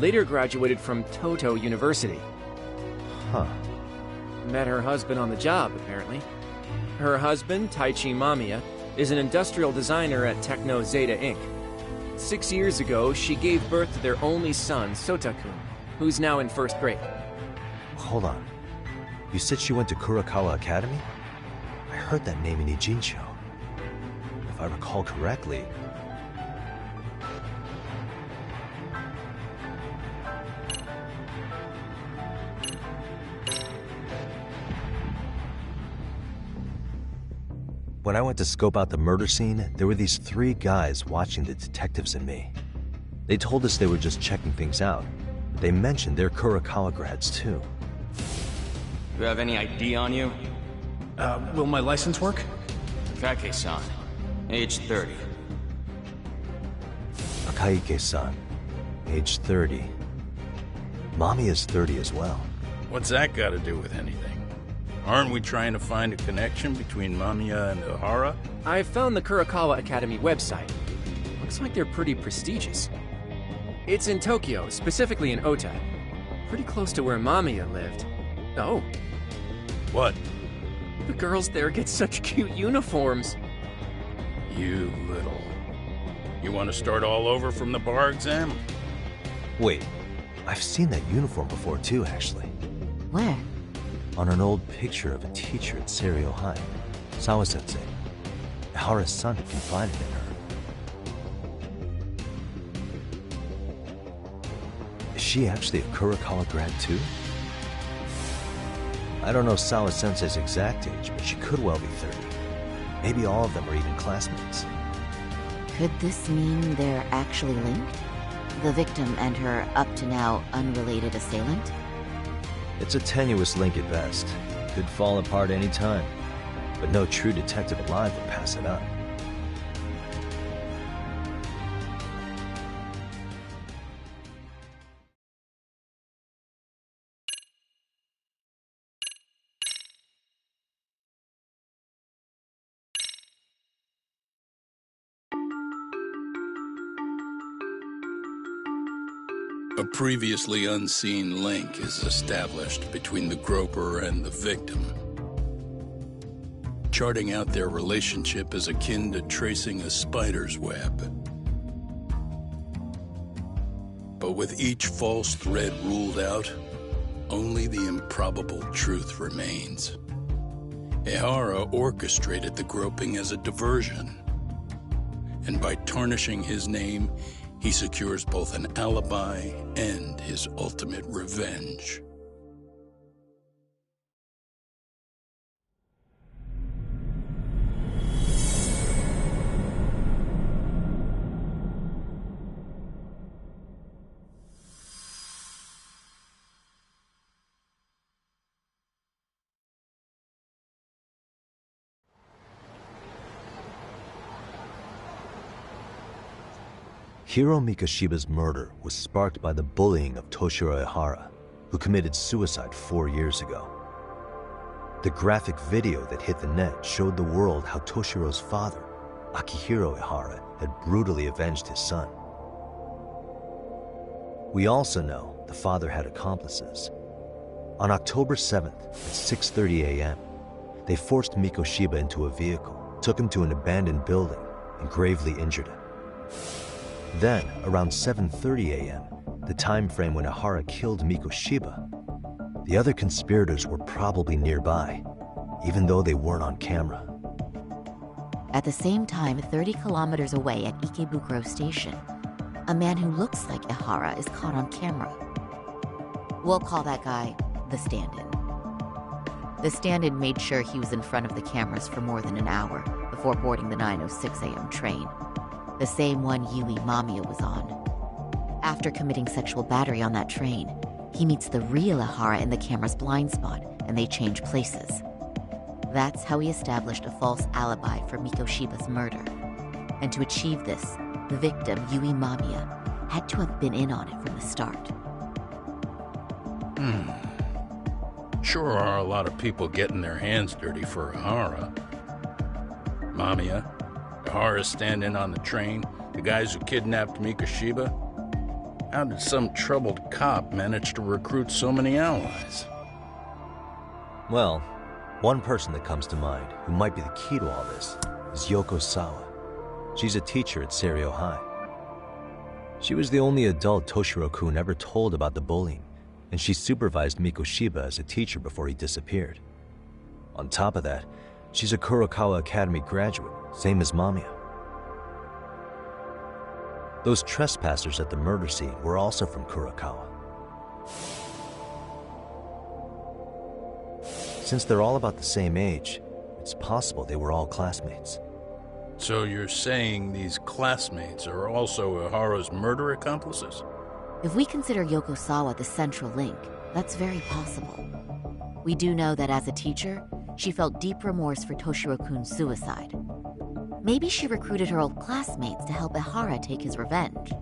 Later graduated from Toto University. Huh. Met her husband on the job, apparently. Her husband, Taichi Mamiya, is an industrial designer at Techno Zeta Inc. 6 years ago, she gave birth to their only son, Sotakun, who's now in first grade. Hold on. You said she went to Kurakawa Academy? I heard that name in Ijincho. If I recall correctly... When I went to scope out the murder scene, there were these 3 guys watching the detectives and me. They told us they were just checking things out. They mentioned they're Kurakawa grads too. You have any ID on you? Will my license work? Kake-san, age 30. Akaike-san, age 30. Mommy is 30 as well. What's that got to do with anything? Aren't we trying to find a connection between Mamiya and Ohara? I found the Kurakawa Academy website. Looks like they're pretty prestigious. It's in Tokyo, specifically in Ota. Pretty close to where Mamiya lived. Oh. What? The girls there get such cute uniforms. You little... You want to start all over from the bar exam? Wait, I've seen that uniform before too, actually. Where? On an old picture of a teacher at Seiryo High, Sawa-sensei. Ohara's son had confided in her. Is she actually a Kurakawa grad too? I don't know Sawa-sensei's exact age, but she could well be 30. Maybe all of them are even classmates. Could this mean they're actually linked? The victim and her up-to-now unrelated assailant? It's a tenuous link at best. Could fall apart any time. But no true detective alive would pass it up. A previously unseen link is established between the groper and the victim. Charting out their relationship is akin to tracing a spider's web. But with each false thread ruled out, only the improbable truth remains. Ohara orchestrated the groping as a diversion, and by tarnishing his name, he secures both an alibi and his ultimate revenge. Hiro Mikoshiba's murder was sparked by the bullying of Toshiro Ohara, who committed suicide 4 years ago. The graphic video that hit the net showed the world how Toshiro's father, Akihiro Ohara, had brutally avenged his son. We also know the father had accomplices. On October 7th at 6:30 a.m., they forced Mikoshiba into a vehicle, took him to an abandoned building, and gravely injured him. Then, around 7:30 a.m., the time frame when Ohara killed Mikoshiba, the other conspirators were probably nearby, even though they weren't on camera. At the same time, 30 kilometers away at Ikebukuro Station, a man who looks like Ohara is caught on camera. We'll call that guy the stand-in. The stand-in made sure he was in front of the cameras for more than an hour before boarding the 9:06 a.m. train, the same one Yui Mamiya was on. After committing sexual battery on that train, he meets the real Ihara in the camera's blind spot, and they change places. That's how he established a false alibi for Mikoshiba's murder. And to achieve this, the victim, Yui Mamiya, had to have been in on it from the start. Sure are a lot of people getting their hands dirty for Ihara. Mamiya, Ihara stand-in on the train, the guys who kidnapped Mikoshiba. How did some troubled cop manage to recruit so many allies? Well, one person that comes to mind who might be the key to all this is Yoko Sawa. She's a teacher at Seiryo High. She was the only adult Toshiro-kun ever told about the bullying, and she supervised Mikoshiba as a teacher before he disappeared. On top of that, she's a Kurokawa Academy graduate, same as Mamiya. Those trespassers at the murder scene were also from Kurokawa. Since they're all about the same age, it's possible they were all classmates. So you're saying these classmates are also Ihara's murder accomplices? If we consider Yoko Sawa the central link, that's very possible. We do know that as a teacher, she felt deep remorse for Toshiro-kun's suicide. Maybe she recruited her old classmates to help Ihara take his revenge.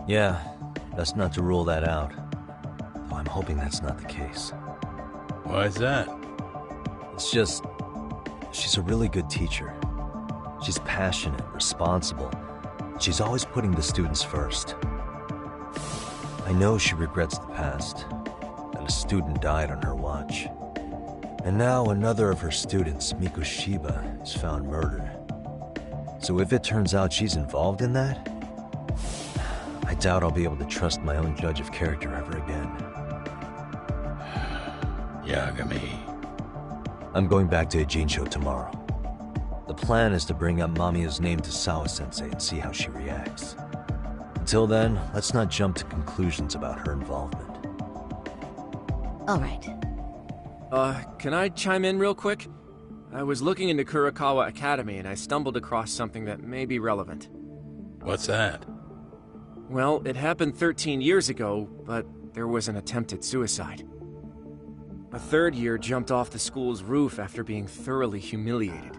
Yeah, best not to rule that out. Though I'm hoping that's not the case. Why is that? It's just, she's a really good teacher. She's passionate, responsible. She's always putting the students first. I know she regrets the past, and a student died on her watch. And now another of her students, Mikoshiba, is found murdered. So if it turns out she's involved in that, I doubt I'll be able to trust my own judge of character ever again. Yagami. I'm going back to Ijincho tomorrow. The plan is to bring up Mamiya's name to Sawa-sensei and see how she reacts. Until then, let's not jump to conclusions about her involvement. All right. Can I chime in real quick? I was looking into Kurokawa Academy and I stumbled across something that may be relevant. What's that? Well, it happened 13 years ago, but there was an attempted suicide. A third year jumped off the school's roof after being thoroughly humiliated.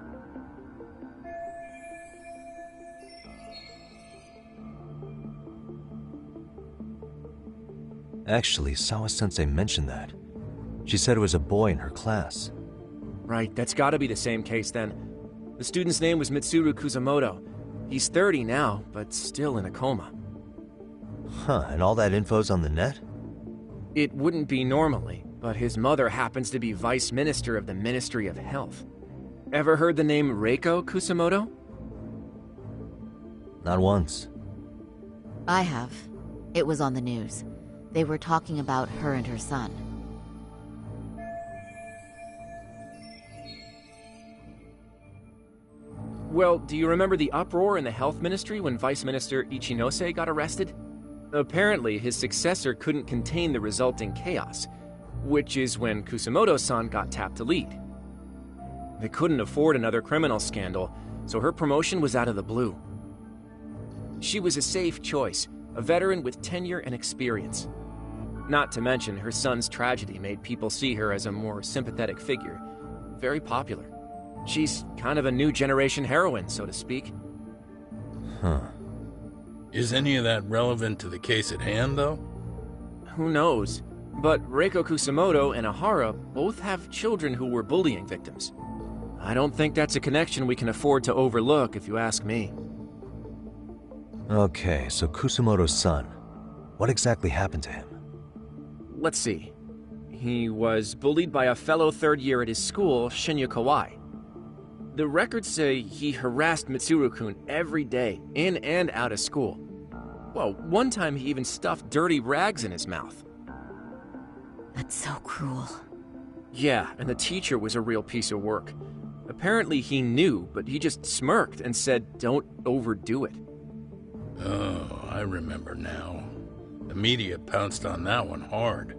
Actually, Sawa-sensei mentioned that. She said it was a boy in her class. Right, that's gotta be the same case then. The student's name was Mitsuru Kusamoto. He's 30 now, but still in a coma. Huh, and all that info's on the net? It wouldn't be normally, but his mother happens to be Vice Minister of the Ministry of Health. Ever heard the name Reiko Kusamoto? Not once. I have. It was on the news. They were talking about her and her son. Well, do you remember the uproar in the health ministry when Vice Minister Ichinose got arrested? Apparently, his successor couldn't contain the resulting chaos, which is when Kusamoto-san got tapped to lead. They couldn't afford another criminal scandal, so her promotion was out of the blue. She was a safe choice, a veteran with tenure and experience. Not to mention, her son's tragedy made people see her as a more sympathetic figure. Very popular. She's kind of a new generation heroine, so to speak. Huh. Is any of that relevant to the case at hand, though? Who knows? But Reiko Kusamoto and Ihara both have children who were bullying victims. I don't think that's a connection we can afford to overlook, if you ask me. Okay, so Kusamoto's son. What exactly happened to him? Let's see. He was bullied by a fellow third year at his school, Shinya Kawai. The records say he harassed Mitsuru-kun every day, in and out of school. Well, one time he even stuffed dirty rags in his mouth. That's so cruel. Yeah, and the teacher was a real piece of work. Apparently he knew, but he just smirked and said, "Don't overdo it." Oh, I remember now. The media pounced on that one hard.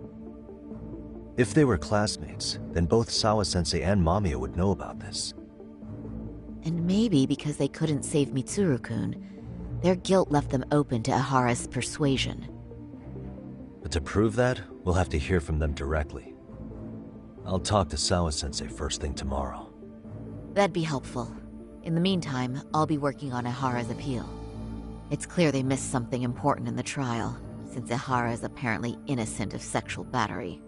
If they were classmates, then both Sawa-sensei and Mamiya would know about this. And maybe because they couldn't save Mitsuru-kun, their guilt left them open to Ihara's persuasion. But to prove that, we'll have to hear from them directly. I'll talk to Sawa-sensei first thing tomorrow. That'd be helpful. In the meantime, I'll be working on Ihara's appeal. It's clear they missed something important in the trial, since Ihara is apparently innocent of sexual battery.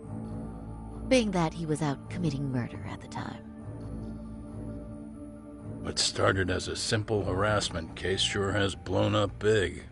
Being that he was out committing murder at the time. What started as a simple harassment case sure has blown up big.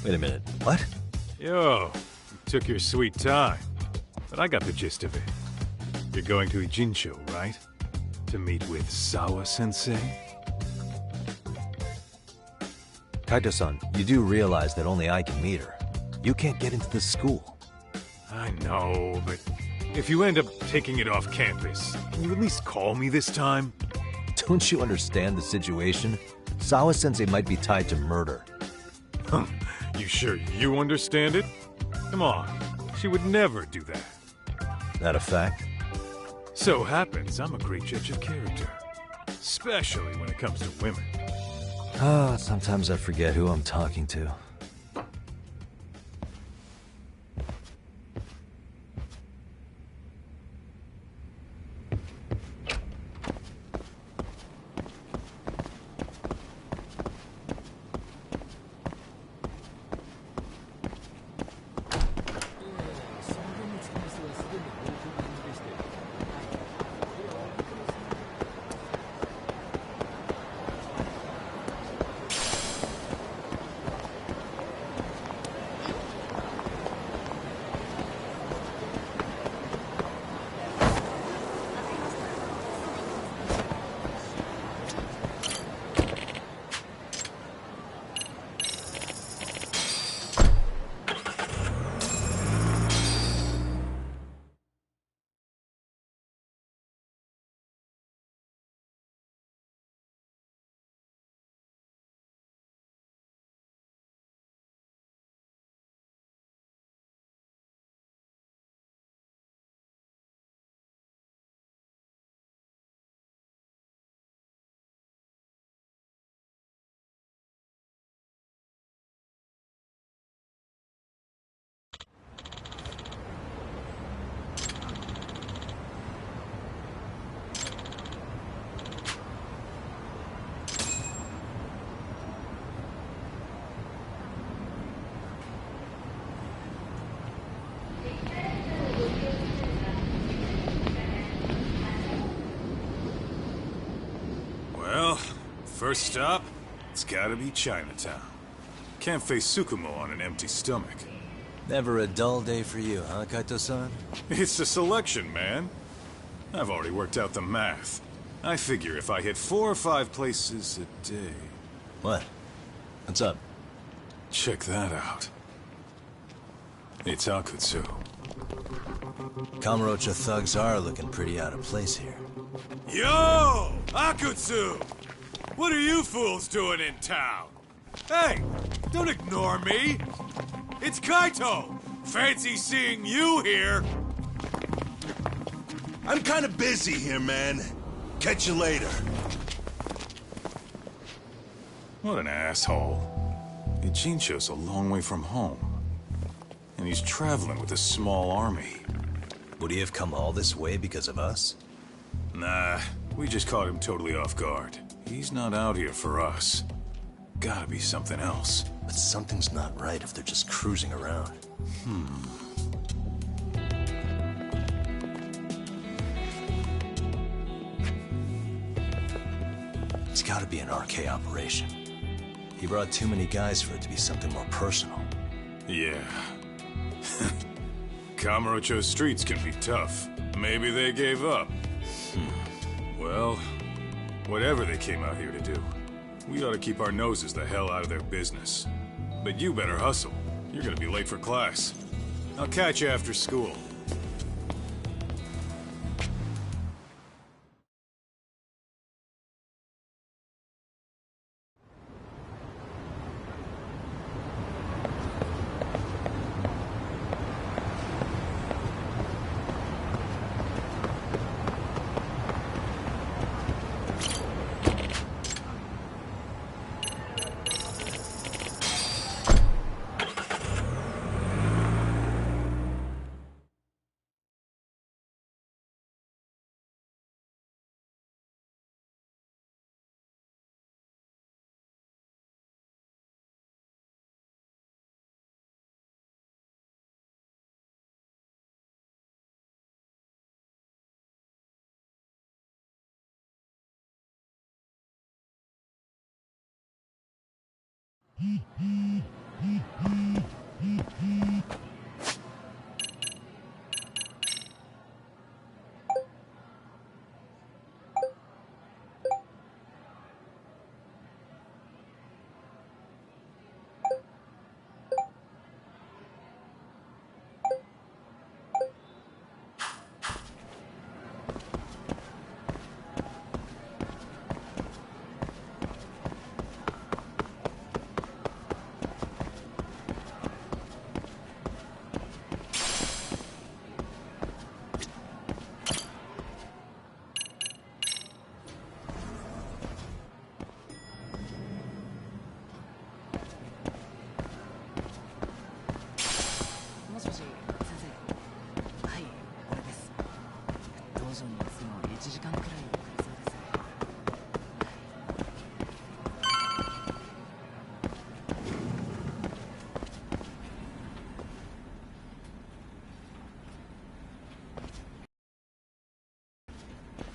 Wait a minute, what? Yo, you took your sweet time. But I got the gist of it. You're going to Ijincho, right? To meet with Sawa-sensei? Kaito-san, you do realize that only I can meet her. You can't get into the school. I know, but if you end up taking it off campus, can you at least call me this time? Don't you understand the situation? Sawa-sensei might be tied to murder. You sure you understand it? Come on, she would never do that. That a fact? So happens I'm a great judge of character. Especially when it comes to women. Sometimes I forget who I'm talking to. First stop, it's gotta be Chinatown. Can't face Tsukumo on an empty stomach. Never a dull day for you, huh, Kaito-san? It's a selection, man. I've already worked out the math. I figure if I hit 4 or 5 places a day... What? What's up? Check that out. It's Akutsu. Kamurocho thugs are looking pretty out of place here. Yo! Akutsu! What are you fools doing in town? Hey! Don't ignore me! It's Kaito! Fancy seeing you here! I'm kinda busy here, man. Catch you later. What an asshole. Ichincho's a long way from home. And he's traveling with a small army. Would he have come all this way because of us? Nah, we just caught him totally off guard. He's not out here for us. Gotta be something else. But something's not right if they're just cruising around. It's gotta be an RK operation. He brought too many guys for it to be something more personal. Yeah. Kamurocho's streets can be tough. Maybe they gave up. Well, whatever they came out here to do, we ought to keep our noses the hell out of their business. But you better hustle. You're gonna be late for class. I'll catch you after school.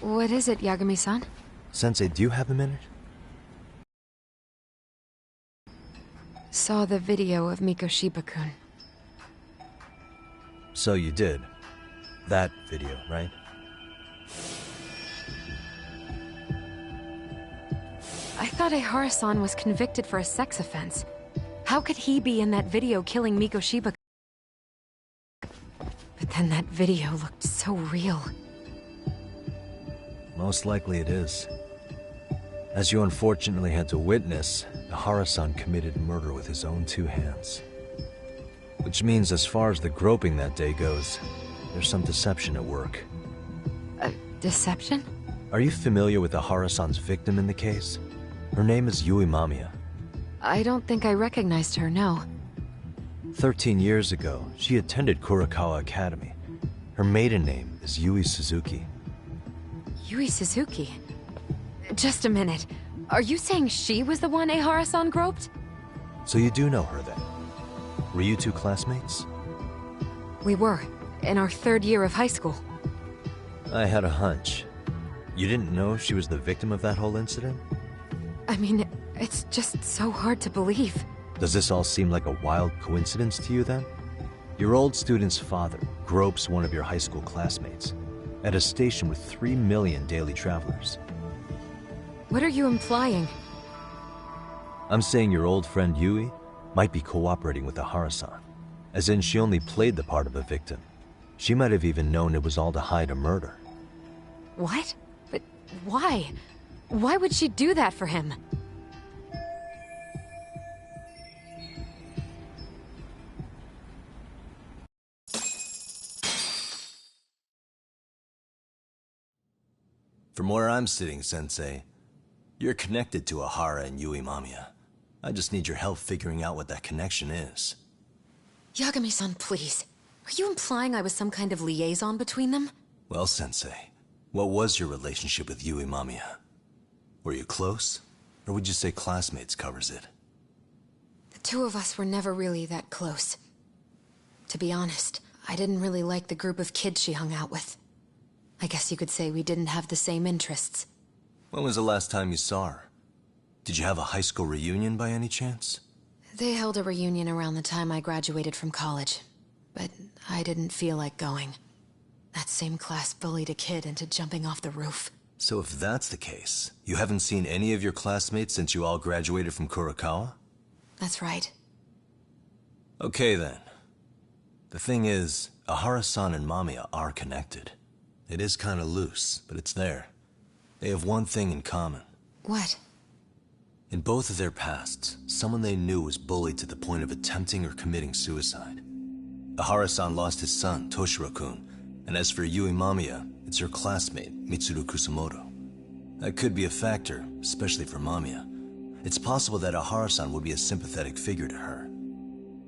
What is it, Yagami-san? Sensei, do you have a minute? Saw the video of Mikoshiba-kun. So you did. That video, right? I thought Ihara-san was convicted for a sex offense. How could he be in that video killing Mikoshiba? But then that video looked so real. Most likely it is. As you unfortunately had to witness, Ihara-san committed murder with his own 2 hands. Which means as far as the groping that day goes, there's some deception at work. Deception? Are you familiar with Ihara-san's victim in the case? Her name is Yui Mamiya. I don't think I recognized her, no. 13 years ago, she attended Kurakawa Academy. Her maiden name is Yui Suzuki. Yui Suzuki? Just a minute. Are you saying she was the one Ihara-san groped? So you do know her then? Were you 2 classmates? We were, in our 3rd year of high school. I had a hunch. You didn't know she was the victim of that whole incident? I mean, it's just so hard to believe. Does this all seem like a wild coincidence to you then? Your old student's father gropes one of your high school classmates at a station with 3 million daily travelers. What are you implying? I'm saying your old friend Yui might be cooperating with the Harasan, as in she only played the part of a victim. She might have even known it was all to hide a murder. What? But why? Why would she do that for him? From where I'm sitting, Sensei, you're connected to Ahara and Yui Mamiya. I just need your help figuring out what that connection is. Yagami-san, please. Are you implying I was some kind of liaison between them? Well, Sensei, what was your relationship with Yui Mamiya? Were you close? Or would you say classmates covers it? The two of us were never really that close. To be honest, I didn't really like the group of kids she hung out with. I guess you could say we didn't have the same interests. When was the last time you saw her? Did you have a high school reunion by any chance? They held a reunion around the time I graduated from college, but I didn't feel like going. That same class bullied a kid into jumping off the roof. So if that's the case, you haven't seen any of your classmates since you all graduated from Kurakawa? That's right. Okay then. The thing is, Ahara-san and Mamiya are connected. It is kinda loose, but it's there. They have one thing in common. What? In both of their pasts, someone they knew was bullied to the point of attempting or committing suicide. Ahara-san lost his son, Toshiro-kun, and as for Yui Mamiya, it's her classmate, Mitsuru Kusamoto. That could be a factor, especially for Mamiya. It's possible that Ahara-san would be a sympathetic figure to her.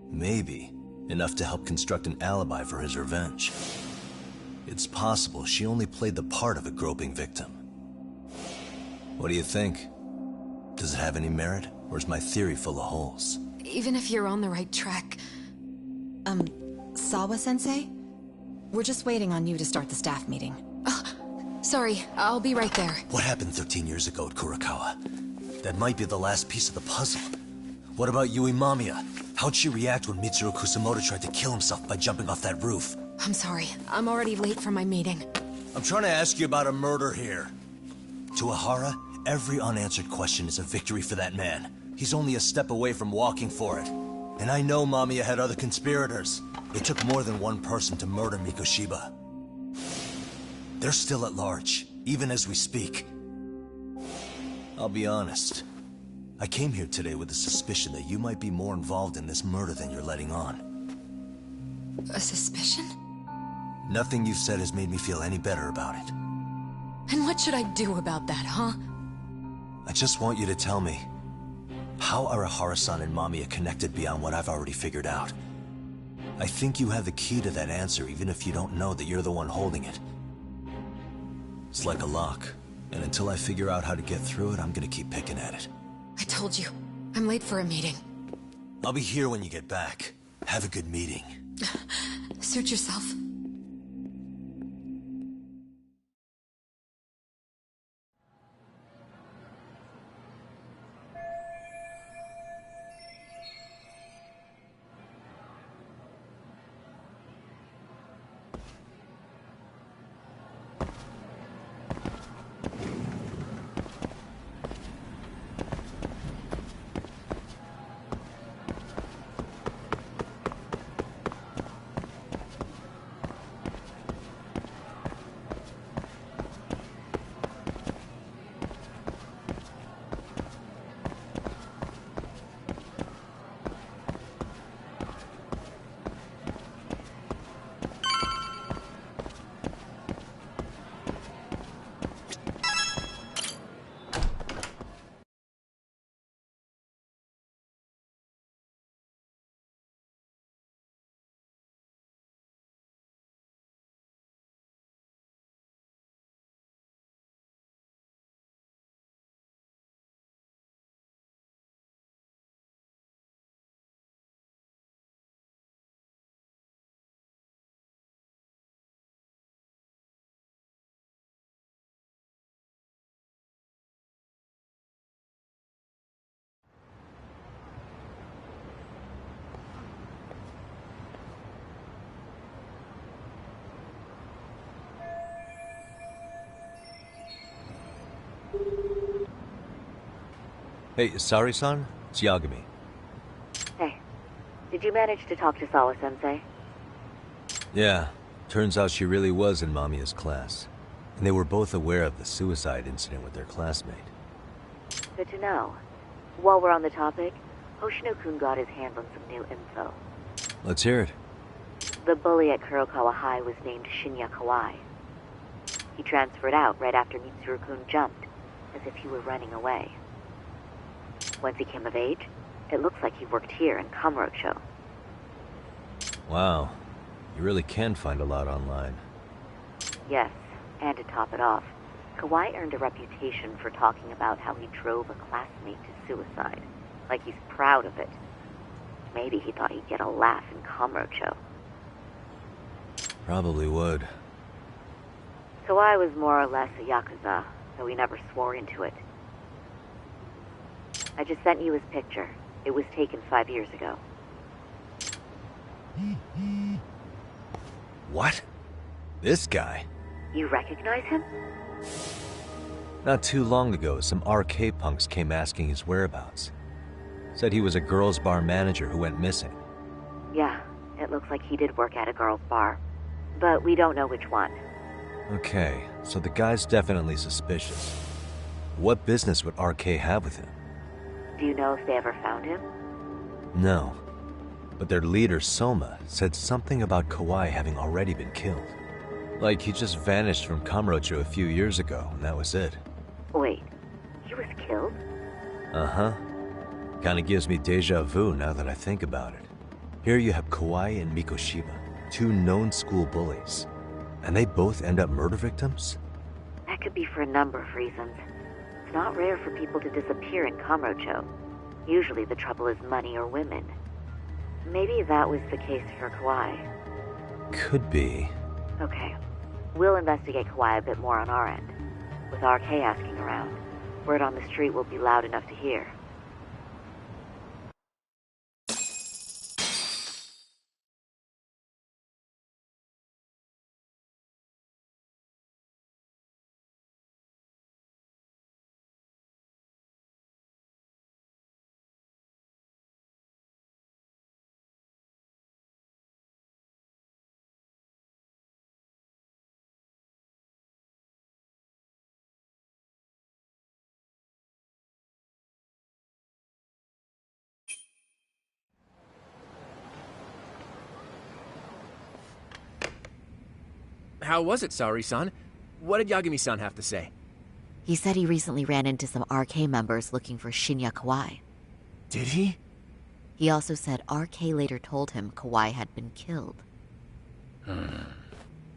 Maybe enough to help construct an alibi for his revenge. It's possible she only played the part of a groping victim. What do you think? Does it have any merit, or is my theory full of holes? Even if you're on the right track... Sawa-sensei? We're just waiting on you to start the staff meeting. Sorry, I'll be right there. What happened 13 years ago at Kurakawa? That might be the last piece of the puzzle. What about Yui Mamiya? How'd she react when Mitsuru Kusamoto tried to kill himself by jumping off that roof? I'm sorry, I'm already late for my meeting. I'm trying to ask you about a murder here. To Ahara, every unanswered question is a victory for that man. He's only a step away from walking for it. And I know Mamiya had other conspirators. It took more than one person to murder Mikoshiba. They're still at large, even as we speak. I'll be honest. I came here today with the suspicion that you might be more involved in this murder than you're letting on. A suspicion? Nothing you've said has made me feel any better about it. And what should I do about that, huh? I just want you to tell me, how are Ahara-san and Mamiya connected beyond what I've already figured out? I think you have the key to that answer, even if you don't know that you're the one holding it. It's like a lock, and until I figure out how to get through it, I'm gonna keep picking at it. I told you, I'm late for a meeting. I'll be here when you get back. Have a good meeting. Suit yourself. Hey, sorry-san? It's Yagami. Hey, did you manage to talk to Sawa-sensei? Yeah, turns out she really was in Mamiya's class. And they were both aware of the suicide incident with their classmate. Good to know. While we're on the topic, Hoshino-kun got his hands on some new info. Let's hear it. The bully at Kurokawa High was named Shinya Kawai. He transferred out right after Mitsuru-kun jumped, as if he were running away. Once he came of age, it looks like he worked here in Kamurocho. Wow. You really can find a lot online. Yes, and to top it off, Kawai earned a reputation for talking about how he drove a classmate to suicide. Like he's proud of it. Maybe he thought he'd get a laugh in Kamurocho. Probably would. Kawai was more or less a Yakuza, though he never swore into it. I just sent you his picture. It was taken 5 years ago. What? This guy? You recognize him? Not too long ago, some RK punks came asking his whereabouts. Said he was a girls' bar manager who went missing. Yeah, it looks like he did work at a girls' bar. But we don't know which one. Okay, so the guy's definitely suspicious. What business would RK have with him? Do you know if they ever found him? No. But their leader, Soma, said something about Kawai having already been killed. Like he just vanished from Kamurocho a few years ago, and that was it. Wait, he was killed? Uh-huh. Kinda gives me deja vu now that I think about it. Here you have Kawai and Mikoshiba, two known school bullies. And they both end up murder victims? That could be for a number of reasons. It's not rare for people to disappear in Kamurocho. Usually the trouble is money or women. Maybe that was the case for Kawai. Could be. Okay. We'll investigate Kawai a bit more on our end. With RK asking around, word on the street will be loud enough to hear. How was it, Saori-san? What did Yagami-san have to say? He said he recently ran into some RK members looking for Shinya Kawai. Did he? He also said RK later told him Kawai had been killed.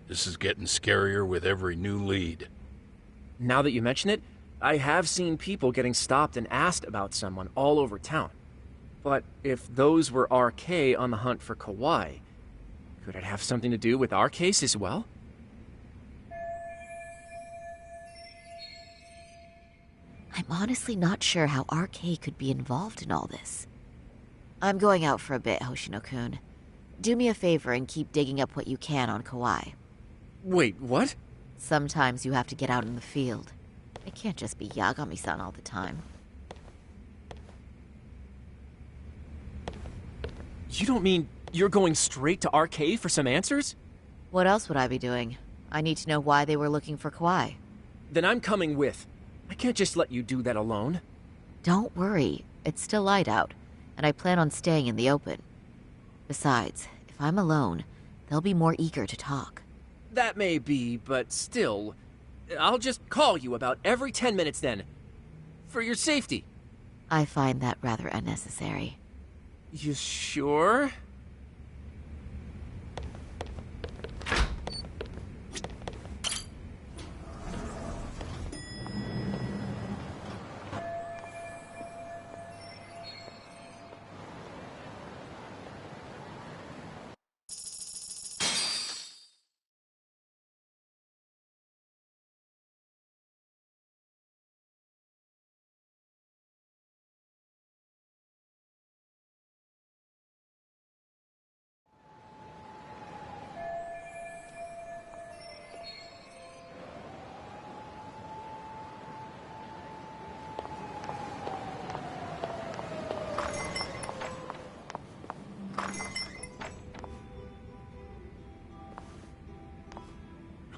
This is getting scarier with every new lead. Now that you mention it, I have seen people getting stopped and asked about someone all over town. But if those were RK on the hunt for Kawai, could it have something to do with our case as well? I'm honestly not sure how RK could be involved in all this. I'm going out for a bit, Hoshino-kun. Do me a favor and keep digging up what you can on Kawai. Wait, what? Sometimes you have to get out in the field. It can't just be Yagami-san all the time. You don't mean you're going straight to RK for some answers? What else would I be doing? I need to know why they were looking for Kawai. Then I'm coming with. I can't just let you do that alone. Don't worry. It's still light out, and I plan on staying in the open. Besides, if I'm alone, they'll be more eager to talk. That may be, but still, I'll just call you about every 10 minutes then. For your safety. I find that rather unnecessary. You sure?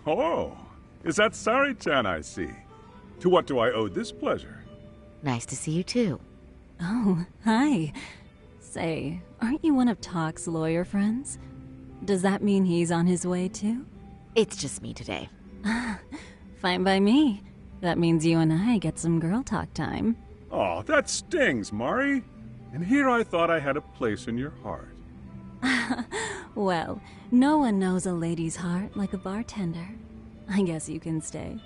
Oh, is that Sari-chan I see? To what do I owe this pleasure? Nice to see you too. Oh, hi. Say, aren't you one of Talk's lawyer friends? Does that mean he's on his way too? It's just me today. Fine by me. That means you and I get some girl talk time. Oh, that stings, Mari. And here I thought I had a place in your heart. Well, no one knows a lady's heart like a bartender. I guess you can stay.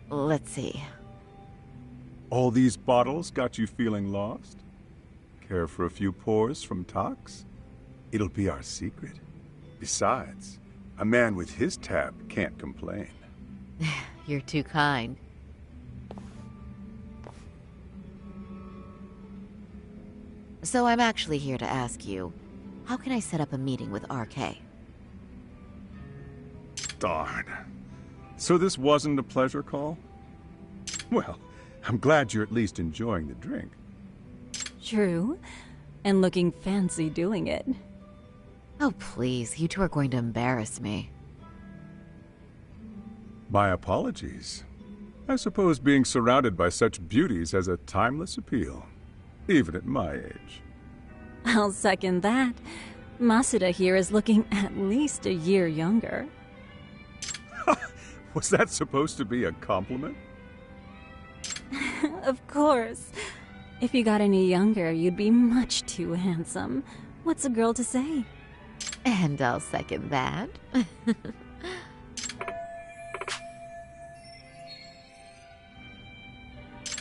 Let's see. All these bottles got you feeling lost? Care for a few pours from Tox? It'll be our secret. Besides, a man with his tab can't complain. You're too kind. So I'm actually here to ask you, how can I set up a meeting with RK? Darn. So this wasn't a pleasure call? Well, I'm glad you're at least enjoying the drink. True. And looking fancy doing it. Oh, please. You two are going to embarrass me. My apologies. I suppose being surrounded by such beauties has a timeless appeal, even at my age. I'll second that. Masuda here is looking at least a year younger. Was that supposed to be a compliment? Of course. If you got any younger, you'd be much too handsome. What's a girl to say? And I'll second that.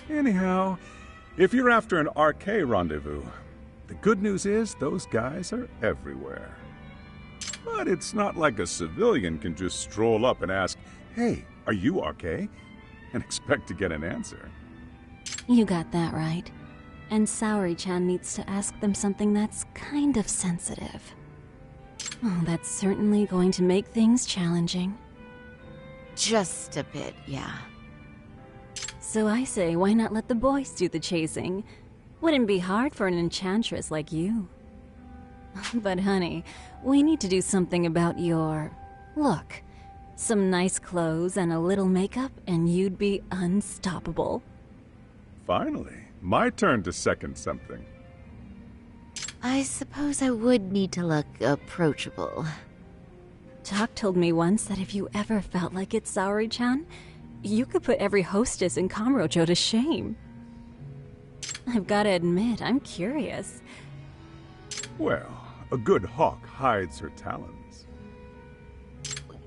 Anyhow, if you're after an RK rendezvous, the good news is those guys are everywhere. But it's not like a civilian can just stroll up and ask, "Hey, are you RK?" and expect to get an answer. You got that right. And Saori-chan needs to ask them something that's kind of sensitive. Oh, that's certainly going to make things challenging. Just a bit, yeah. So I say, why not let the boys do the chasing? Wouldn't be hard for an enchantress like you. But honey, we need to do something about your look. Some nice clothes and a little makeup, and you'd be unstoppable. Finally, my turn to second something. I suppose I would need to look approachable. Talk told me once that if you ever felt like it, Saori-chan, you could put every hostess in Kamurocho to shame. I've got to admit, I'm curious. Well, a good hawk hides her talons.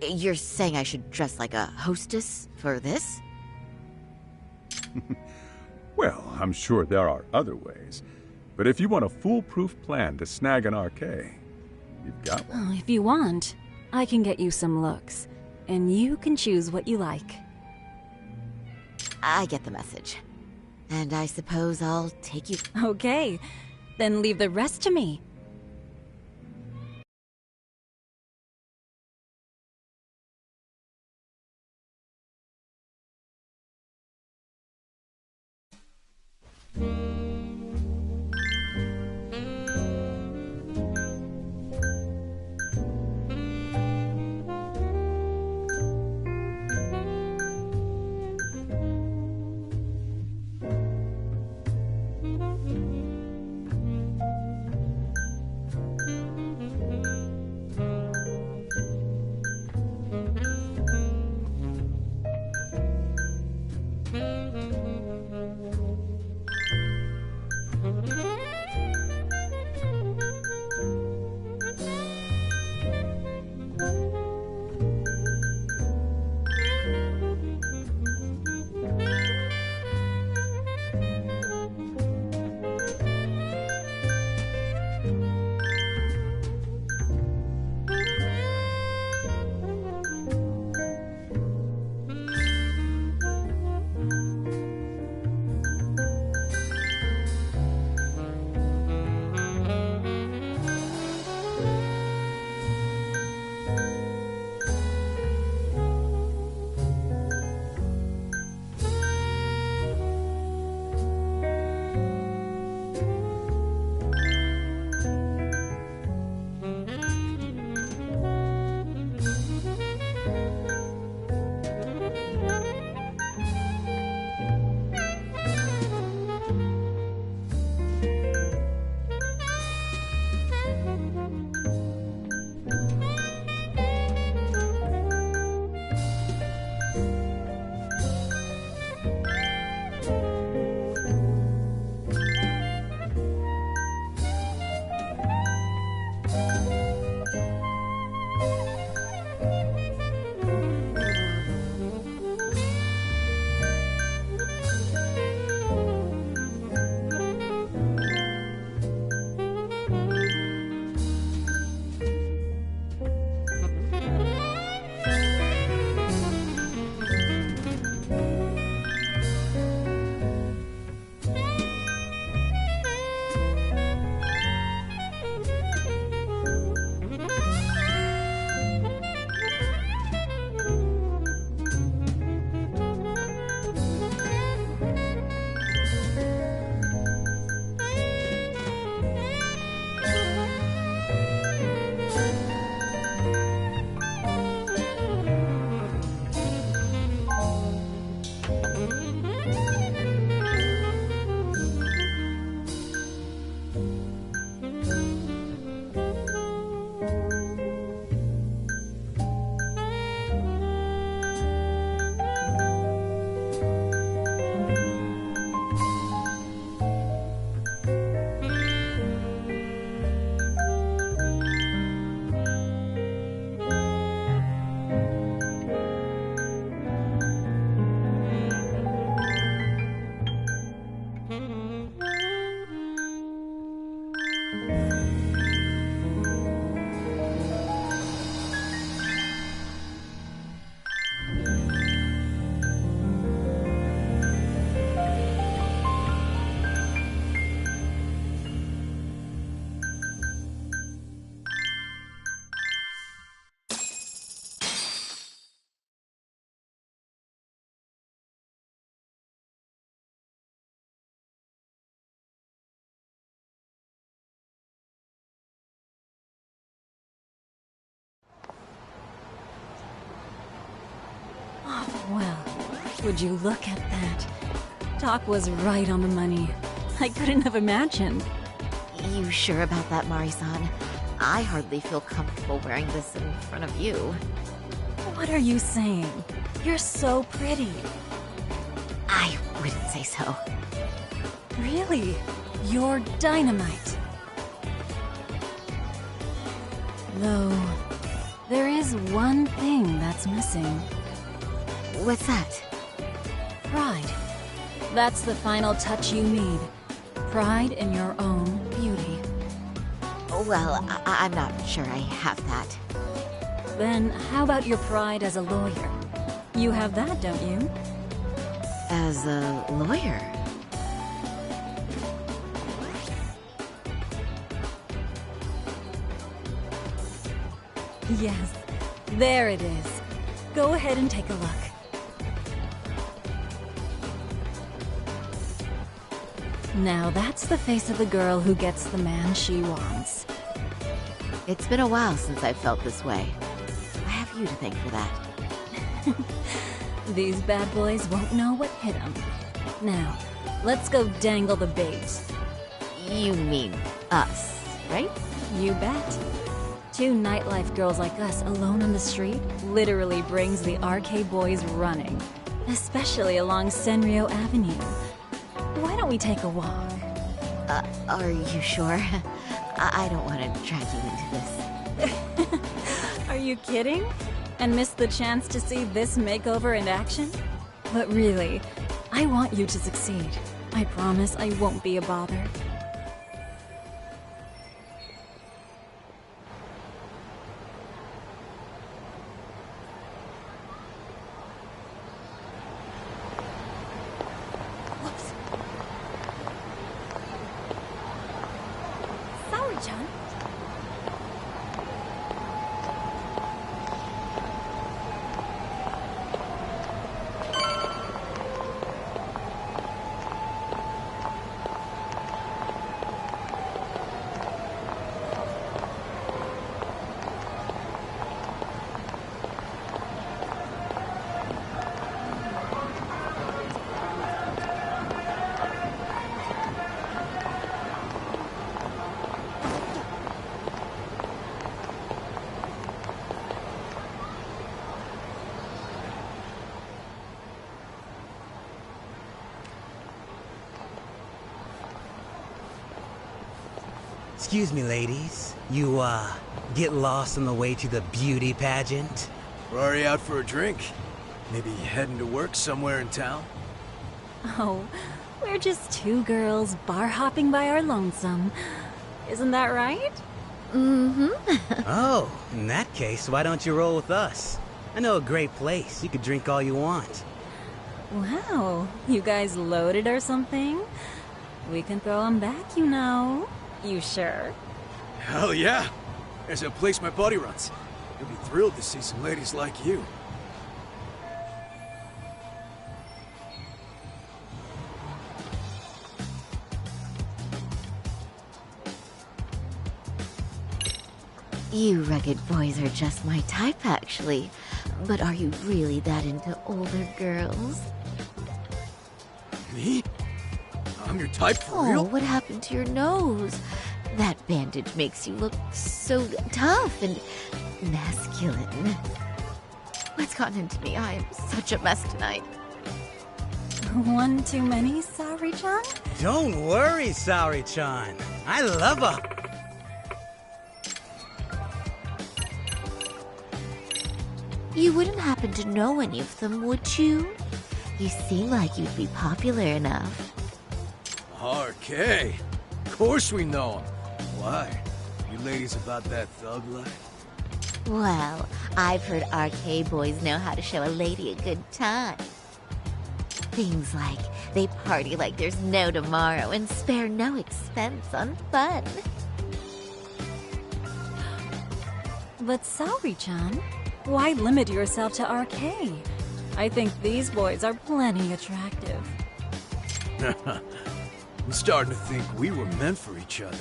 You're saying I should dress like a hostess for this? Well, I'm sure there are other ways. But if you want a foolproof plan to snag an RK, you've got one. Oh, if you want, I can get you some looks. And you can choose what you like. I get the message. And I suppose I'll take you... Okay, then leave the rest to me. Well, would you look at that? Doc was right on the money. I couldn't have imagined. You sure about that, Mari-san? I hardly feel comfortable wearing this in front of you. What are you saying? You're so pretty. I wouldn't say so. Really? You're dynamite. Though, there is one thing that's missing. What's that? Pride. That's the final touch you need. Pride in your own beauty. Well, I'm not sure I have that. Then how about your pride as a lawyer? You have that, don't you? As a lawyer? Yes, there it is. Go ahead and take a look. Now that's the face of the girl who gets the man she wants. It's been a while since I've felt this way. I have you to thank for that. These bad boys won't know what hit them. Now, let's go dangle the bait. You mean us, right? You bet. Two nightlife girls like us alone on the street literally brings the RK boys running. Especially along Senryo Avenue. Why don't we take a walk? Are you sure? I don't want to drag you into this. Are you kidding? And miss the chance to see this makeover in action? But really, I want you to succeed. I promise I won't be a bother. Excuse me, ladies. You, get lost on the way to the beauty pageant? We're already out for a drink. Maybe heading to work somewhere in town? Oh, we're just two girls bar hopping by our lonesome. Isn't that right? Mm-hmm. Oh, in that case, why don't you roll with us? I know a great place. You could drink all you want. Wow, you guys loaded or something? We can throw them back, you know. You sure? Hell yeah! There's a place my buddy runs. He'll be thrilled to see some ladies like you. You rugged boys are just my type, actually. But are you really that into older girls? Me? I'm your type for Oh, real? what happened to your nose? That bandage makes you look so tough and masculine. What's gotten into me? I am such a mess tonight. One too many, Saori-chan? Don't worry, Saori-chan. I love her. You wouldn't happen to know any of them, would you? You seem like you'd be popular enough. RK. Of course we know him. Why? You ladies about that thug life? Well, I've heard RK boys know how to show a lady a good time. Things like they party like there's no tomorrow and spare no expense on fun. But Saori-chan, why limit yourself to RK? I think these boys are plenty attractive. I'm starting to think we were meant for each other.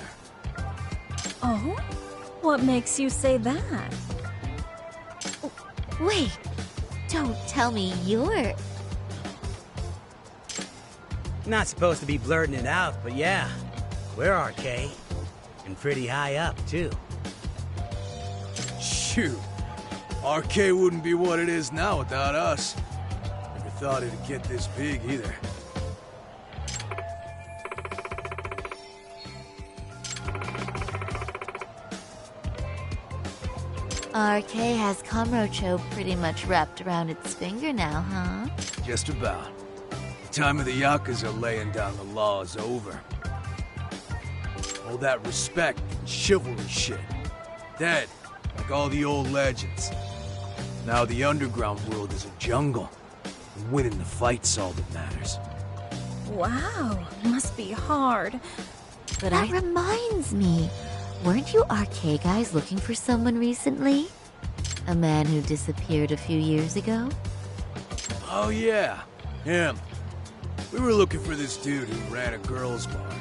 Oh? What makes you say that? Wait, Don't tell me you're... Not supposed to be blurting it out, but yeah. We're RK. And pretty high up, too. Shoot. RK wouldn't be what it is now without us. Never thought it'd get this big, either. RK has Kamurocho pretty much wrapped around its finger now, huh? Just about. The time of the Yakuza laying down the law is over. All that respect and chivalry shit. Dead, like all the old legends. Now the underground world is a jungle. And winning the fight's all that matters. Wow, must be hard. But that reminds me. Weren't you RK guys looking for someone recently? A man who disappeared a few years ago? Oh yeah, him. We were looking for this dude who ran a girls' bar.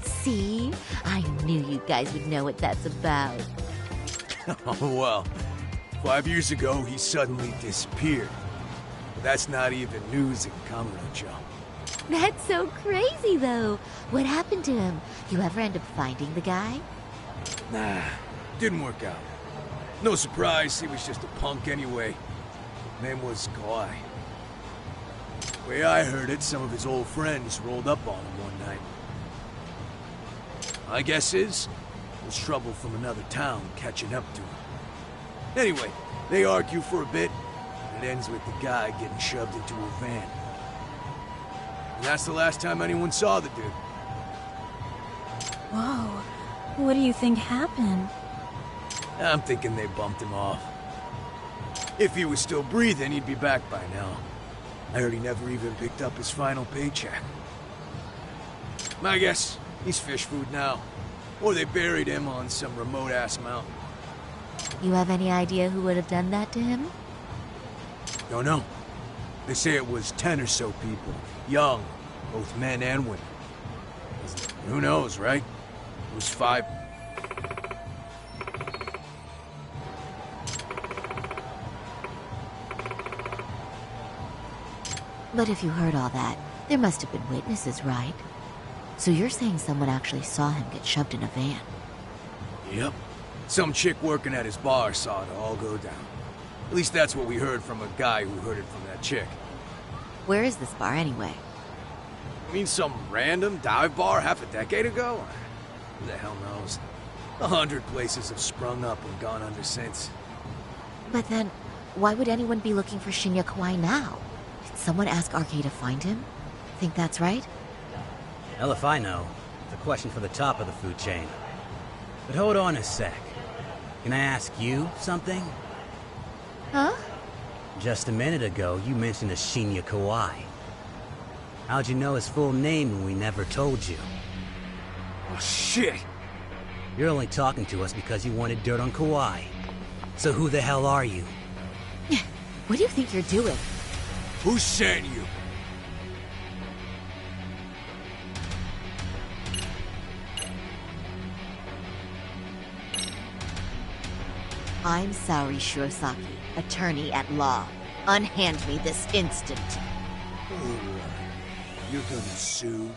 See? I knew you guys would know what that's about. Oh well, 5 years ago he suddenly disappeared. But that's not even news in Kamurocho. That's so crazy, though. What happened to him? You ever end up finding the guy? Nah, didn't work out. No surprise, he was just a punk anyway. Name was Kawhi. Way I heard it, some of his old friends rolled up on him one night. My guess is, it was trouble from another town catching up to him. Anyway, they argue for a bit, and it ends with the guy getting shoved into a van. And that's the last time anyone saw the dude. Whoa. What do you think happened? I'm thinking they bumped him off. If he was still breathing, he'd be back by now. I heard he never even picked up his final paycheck. My guess, he's fish food now. Or they buried him on some remote-ass mountain. You have any idea who would have done that to him? Don't know. They say it was 10 or so people. Young, both men and women. Who knows, right? It was 5... But if you heard all that, there must have been witnesses, right? So you're saying someone actually saw him get shoved in a van? Yep. Some chick working at his bar saw it all go down. At least that's what we heard from a guy who heard it from that chick. Where is this bar anyway? You mean some random dive bar half a decade ago? Who the hell knows? 100 places have sprung up and gone under since. But then, why would anyone be looking for Shinya Kawai now? Did someone ask RK to find him? Think that's right? Hell if I know. It's a question for the top of the food chain. But hold on a sec. Can I ask you something? Huh? Just a minute ago, you mentioned a Shinya Kawai. How'd you know his full name when we never told you? Oh, shit! You're only talking to us because you wanted dirt on Kawhi. So who the hell are you? What do you think you're doing? Who sent you? I'm Saori Shirosaki, attorney at law. Unhand me this instant. You're gonna sue?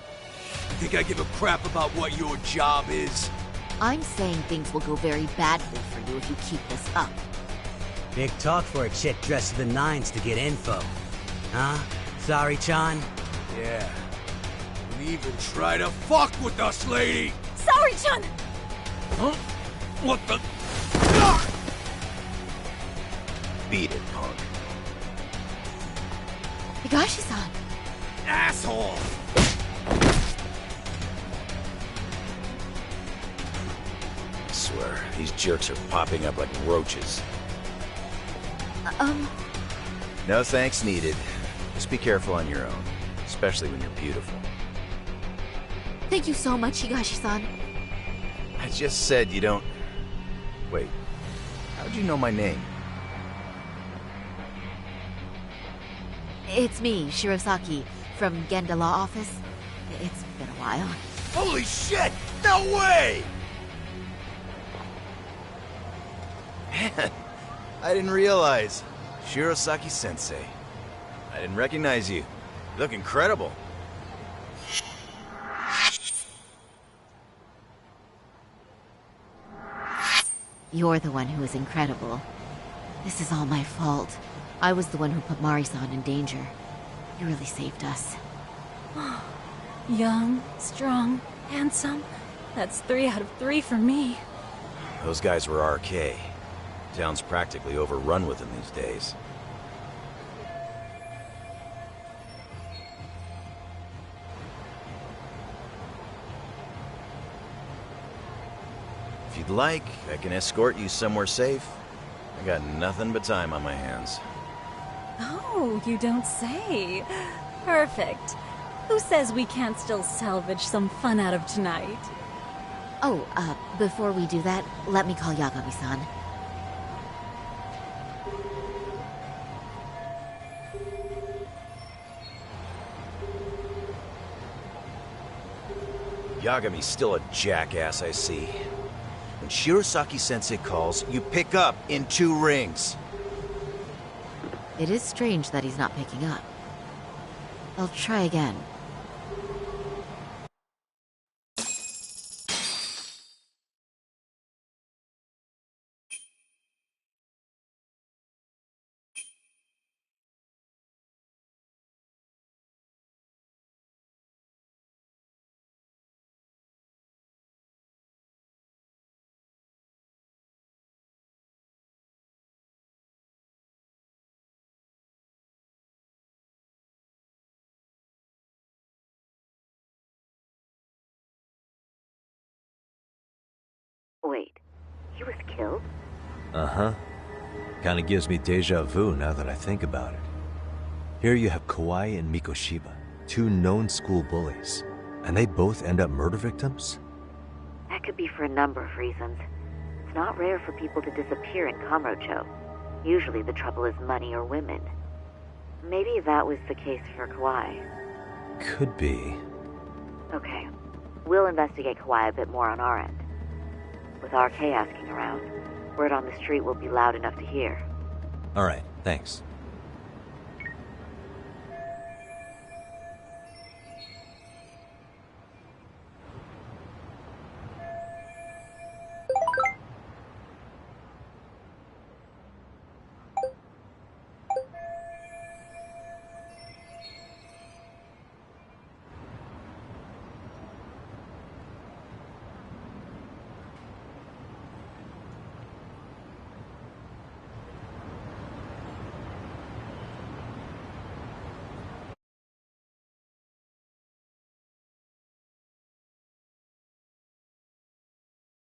Think I give a crap about what your job is? I'm saying things will go very badly for you if you keep this up. Big talk for a chick dressed to the nines to get info. Huh? Sorry-chan? Yeah. Don't even try to fuck with us, lady! Sorry-chan! Huh? What the... Beat it, punk. Higashi-san! Asshole! I swear, these jerks are popping up like roaches. No thanks needed. Just be careful on your own, especially when you're beautiful. Thank you so much, Higashi-san. I just said you don't... Wait, how'd you know my name? It's me, Shirosaki, from Genda Law Office. It's been a while. Holy shit! No way! Man, I didn't realize. Shirosaki-sensei. I didn't recognize you. You look incredible. You're the one who is incredible. This is all my fault. I was the one who put Mari-san in danger. You really saved us. Young, strong, handsome. That's 3 out of 3 for me. Those guys were RK. Town's practically overrun with them these days. If you'd like, I can escort you somewhere safe. I got nothing but time on my hands. Oh, you don't say. Perfect. Who says we can't still salvage some fun out of tonight? Oh, before we do that, let me call Yagami-san. Yagami's still a jackass, I see. When Shirosaki-sensei calls, you pick up in 2 rings. It is strange that he's not picking up. I'll try again. Wait, he was killed? Uh-huh. Kinda gives me deja vu now that I think about it. Here you have Kawai and Mikoshiba, 2 known school bullies, and they both end up murder victims? That could be for a number of reasons. It's not rare for people to disappear in Kamurocho. Usually the trouble is money or women. Maybe that was the case for Kawai. Could be. Okay, we'll investigate Kawai a bit more on our end. With RK asking around, word on the street will be loud enough to hear. Alright, thanks.